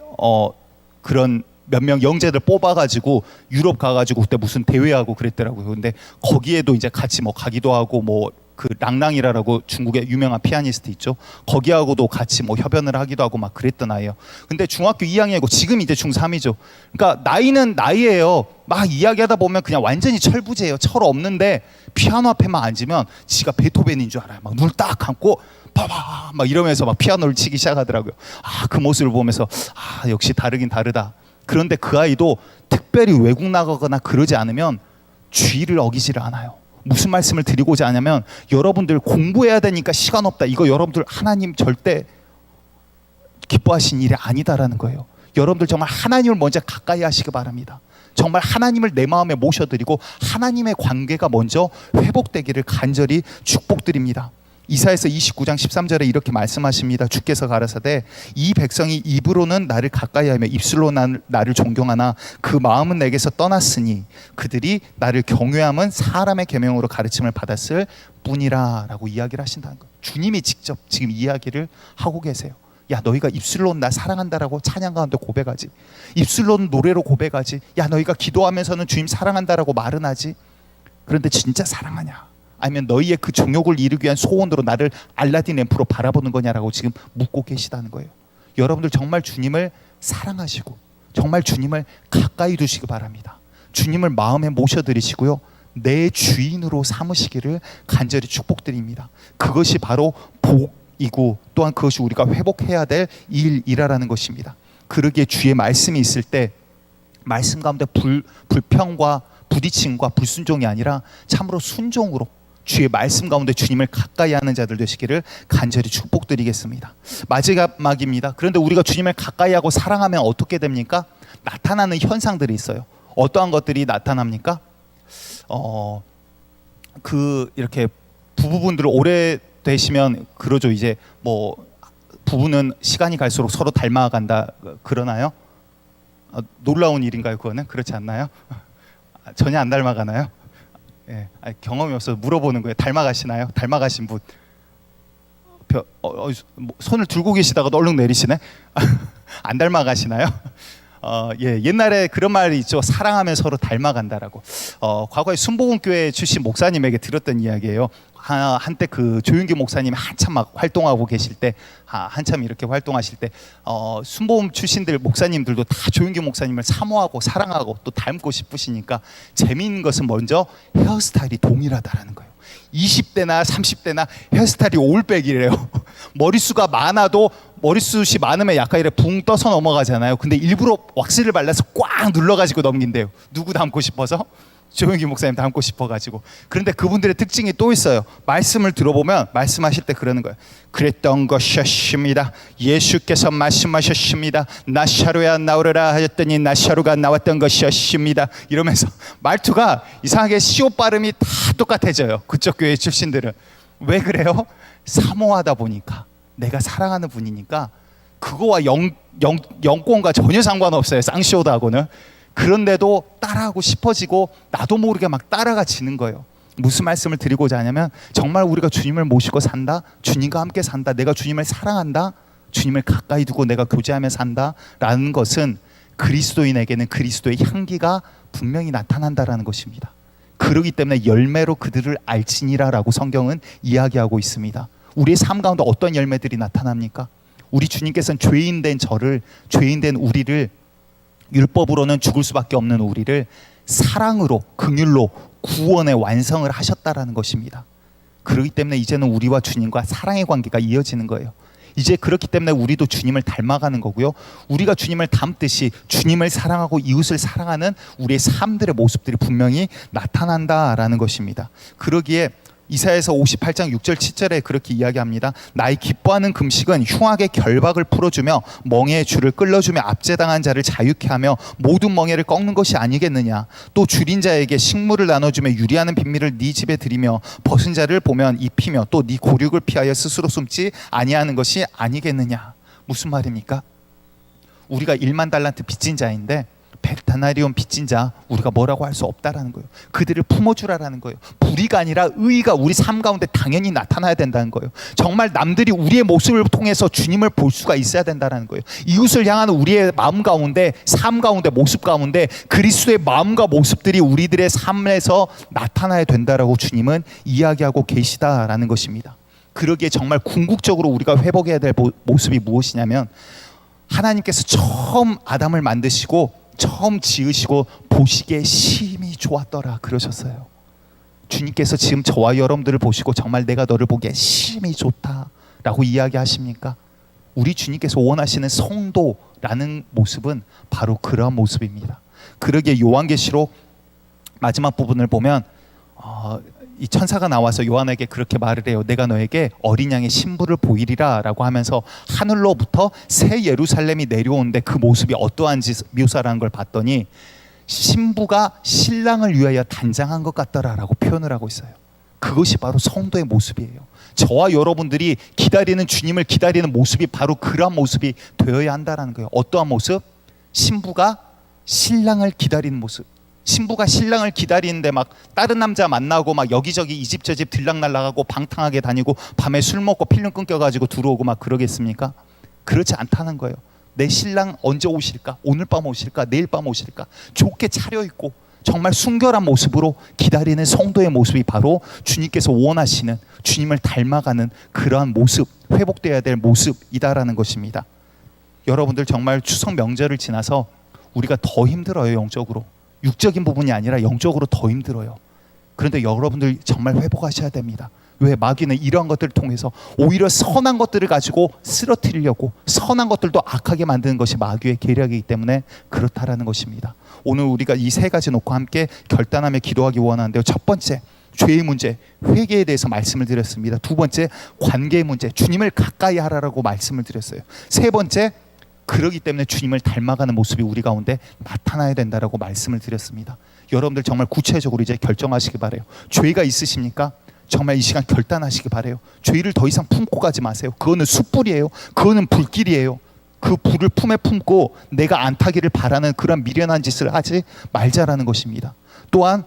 그런 몇 명 영재들 뽑아가지고 유럽 가가지고 그때 무슨 대회하고 그랬더라고요. 근데 거기에도 이제 같이 뭐 가기도 하고 뭐 그 랑랑이라고 중국의 유명한 피아니스트 있죠. 거기하고도 같이 뭐 협연을 하기도 하고 막 그랬던 아이예요. 근데 중학교 2학년이고 지금 이제 중3이죠. 그러니까 나이는 나이예요. 막 이야기하다 보면 그냥 완전히 철부지예요. 철 없는데 피아노 앞에만 앉으면 지가 베토벤인 줄 알아요. 막 눈을 딱 감고 봐봐 막 이러면서 막 피아노를 치기 시작하더라고요. 그 모습을 보면서 역시 다르긴 다르다. 그런데 그 아이도 특별히 외국 나가거나 그러지 않으면 주의를 어기지를 않아요. 무슨 말씀을 드리고자 하냐면 여러분들 공부해야 되니까 시간 없다. 이거 여러분들 하나님 절대 기뻐하신 일이 아니다라는 거예요. 여러분들 정말 하나님을 먼저 가까이 하시기 바랍니다. 정말 하나님을 내 마음에 모셔드리고 하나님의 관계가 먼저 회복되기를 간절히 축복드립니다. 이사야서 29장 13절에 이렇게 말씀하십니다. 주께서 가라사대 이 백성이 입으로는 나를 가까이하며 입술로 나를 존경하나 그 마음은 내게서 떠났으니 그들이 나를 경외함은 사람의 계명으로 가르침을 받았을 뿐이라 라고 이야기를 하신다는 거예요. 주님이 직접 지금 이야기를 하고 계세요. 야 너희가 입술로는 나 사랑한다라고 찬양 가운데 고백하지, 입술로는 노래로 고백하지, 야 너희가 기도하면서는 주님 사랑한다라고 말은 하지, 그런데 진짜 사랑하냐? 아니면 너희의 그 정욕을 이루기 위한 소원으로 나를 알라딘 램프로 바라보는 거냐라고 지금 묻고 계시다는 거예요. 여러분들 정말 주님을 사랑하시고 정말 주님을 가까이 두시기 바랍니다. 주님을 마음에 모셔드리시고요, 내 주인으로 삼으시기를 간절히 축복드립니다. 그것이 바로 복이고 또한 그것이 우리가 회복해야 될 일이라는 것입니다. 그러기에 주의 말씀이 있을 때 말씀 가운데 불평과 부딪힘과 불순종이 아니라 참으로 순종으로 주의 말씀 가운데 주님을 가까이 하는 자들 되시기를 간절히 축복드리겠습니다. 마지막입니다. 그런데 우리가 주님을 가까이 하고 사랑하면 어떻게 됩니까? 나타나는 현상들이 있어요. 어떠한 것들이 나타납니까? 이렇게 부부분들 오래 되시면 그러죠. 이제 뭐 부부는 시간이 갈수록 서로 닮아간다 그러나요? 놀라운 일인가요? 그거는 그렇지 않나요? 전혀 안 닮아가나요? 예, 경험이 없어서 물어보는 거예요. 닮아가시나요? 닮아가신 분 손을 들고 계시다가도 얼른 내리시네. 안 닮아가시나요? 예, 옛날에 그런 말이 있죠. 사랑하면 서로 닮아간다라고. 과거에 순복음교회 출신 목사님에게 들었던 이야기예요. 한때 그 조윤기 목사님이 한참 막 활동하고 계실 때, 한참 이렇게 활동하실 때, 순복음 출신들 목사님들도 다 조윤기 목사님을 사모하고 사랑하고 또 닮고 싶으시니까 재미있는 것은 먼저 헤어스타일이 동일하다라는 거예요. 20대나 30대나 헤어스타일이 올백이래요. 머리숱이 많으면 약간 이렇게 붕 떠서 넘어가잖아요. 근데 일부러 왁스를 발라서 꽉 눌러가지고 넘긴대요. 누구 닮고 싶어서? 조용기 목사님 닮고 싶어가지고. 그런데 그분들의 특징이 또 있어요. 말씀을 들어보면 말씀하실 때 그러는 거예요. 그랬던 것이었습니다. 예수께서 말씀하셨습니다. 나사로야 나오라 하셨더니 나사로가 나왔던 것이었습니다. 이러면서 말투가 이상하게 시옷 발음이 다 똑같아져요. 그쪽 교회 출신들은. 왜 그래요? 사모하다 보니까, 내가 사랑하는 분이니까 그거와 영권과 전혀 상관없어요. 쌍시오드하고는. 그런데도 따라하고 싶어지고 나도 모르게 막 따라가 지는 거예요. 무슨 말씀을 드리고자 하냐면, 정말 우리가 주님을 모시고 산다, 주님과 함께 산다, 내가 주님을 사랑한다, 주님을 가까이 두고 내가 교제하며 산다라는 것은 그리스도인에게는 그리스도의 향기가 분명히 나타난다라는 것입니다. 그렇기 때문에 열매로 그들을 알지니라라고 성경은 이야기하고 있습니다. 우리의 삶 가운데 어떤 열매들이 나타납니까? 우리 주님께서는 죄인된 저를, 죄인된 우리를, 율법으로는 죽을 수밖에 없는 우리를 사랑으로, 긍휼로 구원의 완성을 하셨다라는 것입니다. 그렇기 때문에 이제는 우리와 주님과 사랑의 관계가 이어지는 거예요. 이제 그렇기 때문에 우리도 주님을 닮아가는 거고요. 우리가 주님을 닮듯이 주님을 사랑하고 이웃을 사랑하는 우리의 삶들의 모습들이 분명히 나타난다라는 것입니다. 그러기에 이사야서 58장 6절 7절에 그렇게 이야기합니다. 나의 기뻐하는 금식은 흉악의 결박을 풀어주며 멍에의 줄을 끌어주며 압제당한 자를 자유케 하며 모든 멍에를 꺾는 것이 아니겠느냐. 또 줄인 자에게 식물을 나눠주며 유리하는 빈민을 네 집에 들이며 벗은 자를 보면 입히며 또 네 고륙을 피하여 스스로 숨지 아니하는 것이 아니겠느냐. 무슨 말입니까? 우리가 1만 달란트 빚진 자인데 100다나리온 빚진 자, 우리가 뭐라고 할 수 없다라는 거예요. 그들을 품어주라라는 거예요. 불의가 아니라 의의가 우리 삶 가운데 당연히 나타나야 된다는 거예요. 정말 남들이 우리의 모습을 통해서 주님을 볼 수가 있어야 된다는 거예요. 이웃을 향하는 우리의 마음 가운데, 삶 가운데, 모습 가운데 그리스도의 마음과 모습들이 우리들의 삶에서 나타나야 된다라고 주님은 이야기하고 계시다라는 것입니다. 그러기에 정말 궁극적으로 우리가 회복해야 될 모습이 무엇이냐면, 하나님께서 처음 아담을 만드시고 처음 지으시고 보시기에 심히 좋았더라 그러셨어요. 주님께서 지금 저와 여러분들을 보시고 정말 내가 너를 보기에 심히 좋다라고 이야기하십니까? 우리 주님께서 원하시는 성도라는 모습은 바로 그러한 모습입니다. 그러기에 요한계시록 마지막 부분을 보면 이 천사가 나와서 요한에게 그렇게 말을 해요. 내가 너에게 어린 양의 신부를 보이리라 라고 하면서 하늘로부터 새 예루살렘이 내려오는데 그 모습이 어떠한지 묘사라는 걸 봤더니 신부가 신랑을 위하여 단장한 것 같더라 라고 표현을 하고 있어요. 그것이 바로 성도의 모습이에요. 저와 여러분들이 기다리는 주님을 기다리는 모습이 바로 그러한 모습이 되어야 한다는 거예요. 어떠한 모습? 신부가 신랑을 기다리는 모습. 신부가 신랑을 기다리는데 막 다른 남자 만나고 막 여기저기 이 집 저 집 들락날락하고 방탕하게 다니고 밤에 술 먹고 필름 끊겨가지고 들어오고 막 그러겠습니까? 그렇지 않다는 거예요. 내 신랑 언제 오실까? 오늘 밤 오실까? 내일 밤 오실까? 좋게 차려입고 정말 순결한 모습으로 기다리는 성도의 모습이 바로 주님께서 원하시는, 주님을 닮아가는 그러한 모습, 회복되어야 될 모습이다라는 것입니다. 여러분들 정말 추석 명절을 지나서 우리가 더 힘들어요. 영적으로. 육적인 부분이 아니라 영적으로 더 힘들어요. 그런데 여러분들 정말 회복하셔야 됩니다. 왜? 마귀는 이러한 것들을 통해서 오히려 선한 것들을 가지고 쓰러뜨리려고, 선한 것들도 악하게 만드는 것이 마귀의 계략이기 때문에 그렇다라는 것입니다. 오늘 우리가 이 세 가지 놓고 함께 결단하며 기도하기 원하는데요. 첫 번째, 죄의 문제, 회개에 대해서 말씀을 드렸습니다. 두 번째, 관계의 문제, 주님을 가까이 하라고 말씀을 드렸어요. 세 번째, 그러기 때문에 주님을 닮아가는 모습이 우리 가운데 나타나야 된다라고 말씀을 드렸습니다. 여러분들 정말 구체적으로 이제 결정하시기 바라요. 죄가 있으십니까? 정말 이 시간 결단하시기 바래요. 죄를 더 이상 품고 가지 마세요. 그거는 숯불이에요. 그거는 불길이에요. 그 불을 품에 품고 내가 안 타기를 바라는 그런 미련한 짓을 하지 말자라는 것입니다. 또한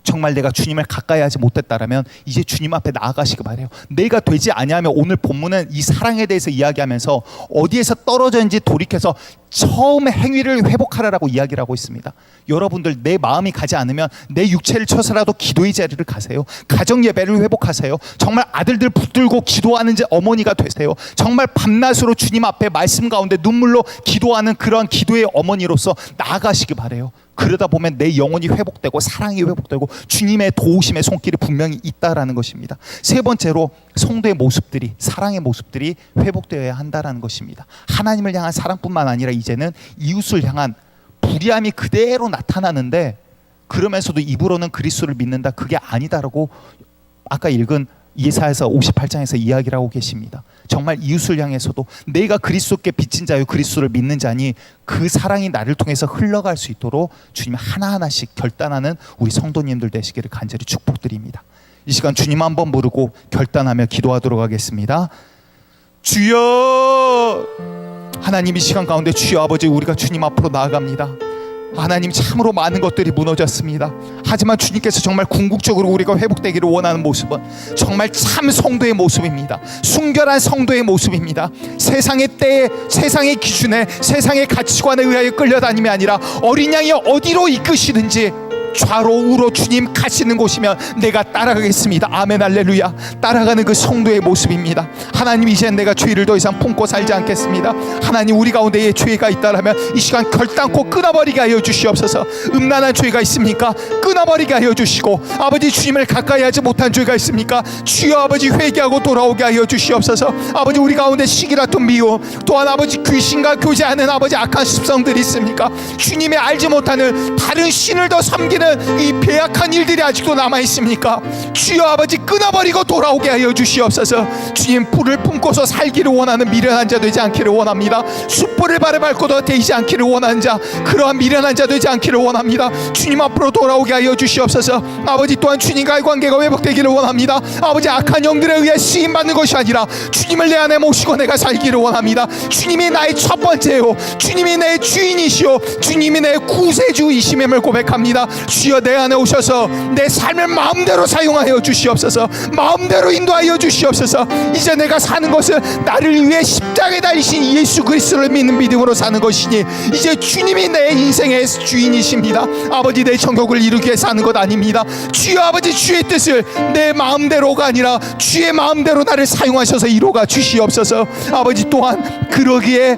정말 내가 주님을 가까이 하지 못했다라면 이제 주님 앞에 나아가시기 바래요. 내가 되지 아니하면 오늘 본문은 이 사랑에 대해서 이야기하면서 어디에서 떨어졌는지 돌이켜서 처음의 행위를 회복하라라고 이야기를 하고 있습니다. 여러분들 내 마음이 가지 않으면 내 육체를 쳐서라도 기도의 자리를 가세요. 가정 예배를 회복하세요. 정말 아들들 붙들고 기도하는 어머니가 되세요. 정말 밤낮으로 주님 앞에 말씀 가운데 눈물로 기도하는 그러한 기도의 어머니로서 나아가시기 바래요. 그러다 보면 내 영혼이 회복되고 사랑이 회복되고 주님의 도우심의 손길이 분명히 있다라는 것입니다. 세 번째로 성도의 모습들이, 사랑의 모습들이 회복되어야 한다라는 것입니다. 하나님을 향한 사랑뿐만 아니라 이제는 이웃을 향한 불의함이 그대로 나타나는데 그러면서도 입으로는 그리스도를 믿는다, 그게 아니다라고 아까 읽은 예사에서 58장에서 이야기를 하고 계십니다. 정말 이웃을 향해서도 내가 그리스도께 빚진 자요 그리스도를 믿는 자니 그 사랑이 나를 통해서 흘러갈 수 있도록 주님 하나하나씩 결단하는 우리 성도님들 되시기를 간절히 축복드립니다. 이 시간 주님 한번 부르고 결단하며 기도하도록 하겠습니다. 주여, 하나님 이 시간 가운데 주여 아버지, 우리가 주님 앞으로 나아갑니다. 하나님, 참으로 많은 것들이 무너졌습니다. 하지만 주님께서 정말 궁극적으로 우리가 회복되기를 원하는 모습은 정말 참 성도의 모습입니다. 순결한 성도의 모습입니다. 세상의 때에, 세상의 기준에, 세상의 가치관에 의하여 끌려다님이 아니라 어린 양이 어디로 이끄시든지 좌로 우로 주님 가시는 곳이면 내가 따라가겠습니다. 아멘, 할렐루야. 따라가는 그 성도의 모습입니다. 하나님, 이제 내가 죄를 더 이상 품고 살지 않겠습니다. 하나님, 우리 가운데에 죄가 있다라면 이 시간 결단코 끊어버리게 하여 주시옵소서. 음란한 죄가 있습니까? 끊어버리게 하여 주시고, 아버지 주님을 가까이 하지 못한 죄가 있습니까? 주여 아버지, 회개하고 돌아오게 하여 주시옵소서. 아버지, 우리 가운데 시기라던 미움, 또한 아버지 귀신과 교제하는 아버지 악한 습성들이 있습니까? 주님이 알지 못하는 다른 신을 더 섬기는 이 배악한 일들이 아직도 남아있습니까? 주여 아버지, 끊어버리고 돌아오게 하여 주시옵소서. 주님, 불을 품고서 살기를 원하는 미련한 자 되지 않기를 원합니다. 숯불을 발에 밟고도 되지 않기를 원하는 자, 그러한 미련한 자 되지 않기를 원합니다. 주님 앞으로 돌아오게 하여 주시옵소서. 아버지, 또한 주님과의 관계가 회복되기를 원합니다. 아버지, 악한 영들에 의해 쓰임받는 것이 아니라 주님을 내 안에 모시고 내가 살기를 원합니다. 주님이 나의 첫 번째요, 주님이 내 주인이시오, 주님이 내 구세주이심임을 고백합니다. 주여, 내 안에 오셔서 내 삶을 마음대로 사용하여 주시옵소서. 마음대로 인도하여 주시옵소서. 이제 내가 사는 것은 나를 위해 십자가에 달리신 예수 그리스도를 믿는 믿음으로 사는 것이니 이제 주님이 내 인생의 주인이십니다. 아버지, 내 정욕을 이루기 위해 사는 것 아닙니다. 주여 아버지, 주의 뜻을 내 마음대로가 아니라 주의 마음대로 나를 사용하셔서 이루어가 주시옵소서. 아버지, 또한 그러기에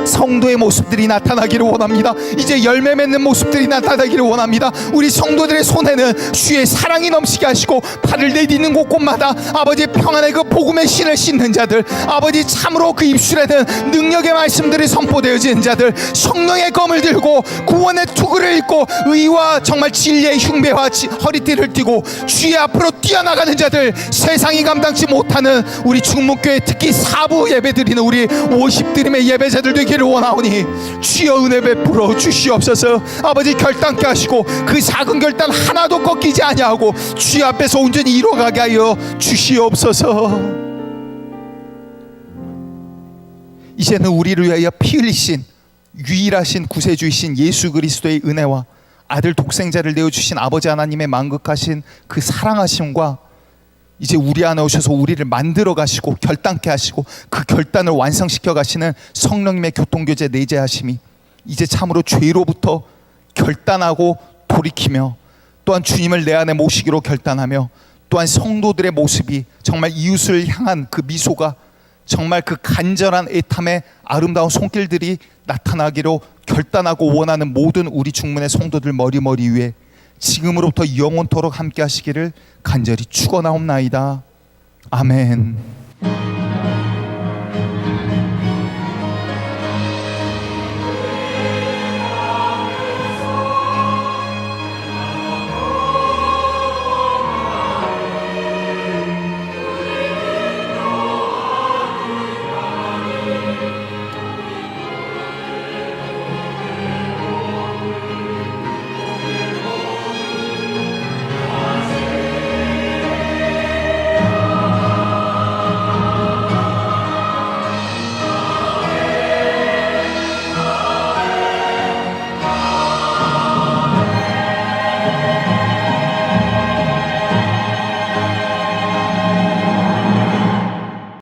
성도의 모습들이 나타나기를 원합니다. 이제 열매 맺는 모습들이 나타나기를 원합니다. 우리 성도들의 손에는 주의 사랑이 넘치게 하시고 발을 내딛는 곳곳마다 아버지 평안의 그 복음의 신을 씻는 자들, 아버지 참으로 그 입술에는 능력의 말씀들이 선포되어지는 자들, 성령의 검을 들고 구원의 투구를 입고 의와 정말 진리의 흉배와 허리띠를 띠고 주의 앞으로 뛰어나가는 자들, 세상이 감당치 못하는 우리 중목교회 특히 사부 예배드리는 우리 50드림의 예배자들 되기를 원하오니 주여 은혜 베풀어 주시옵소서. 아버지, 결단케 하시고 그 작은 결단 하나도 꺾이지 아니하고 주의 앞에서 온전히 이루어가게 하여 주시옵소서. 이제는 우리를 위하여 피 흘리신 유일하신 구세주이신 예수 그리스도의 은혜와 아들 독생자를 내어주신 아버지 하나님의 만극하신 그 사랑하심과 이제 우리 안에 오셔서 우리를 만들어 가시고 결단케 하시고 그 결단을 완성시켜 가시는 성령님의 교통교제 내재하심이 이제 참으로 죄로부터 결단하고 돌이키며 또한 주님을 내 안에 모시기로 결단하며 또한 성도들의 모습이 정말 이웃을 향한 그 미소가 정말 그 간절한 애탐의 아름다운 손길들이 나타나기로 결단하고 원하는 모든 우리 중문의 성도들 머리 위에 지금으로부터 영원토록 함께 하시기를 간절히 축원하옵나이다. 아멘.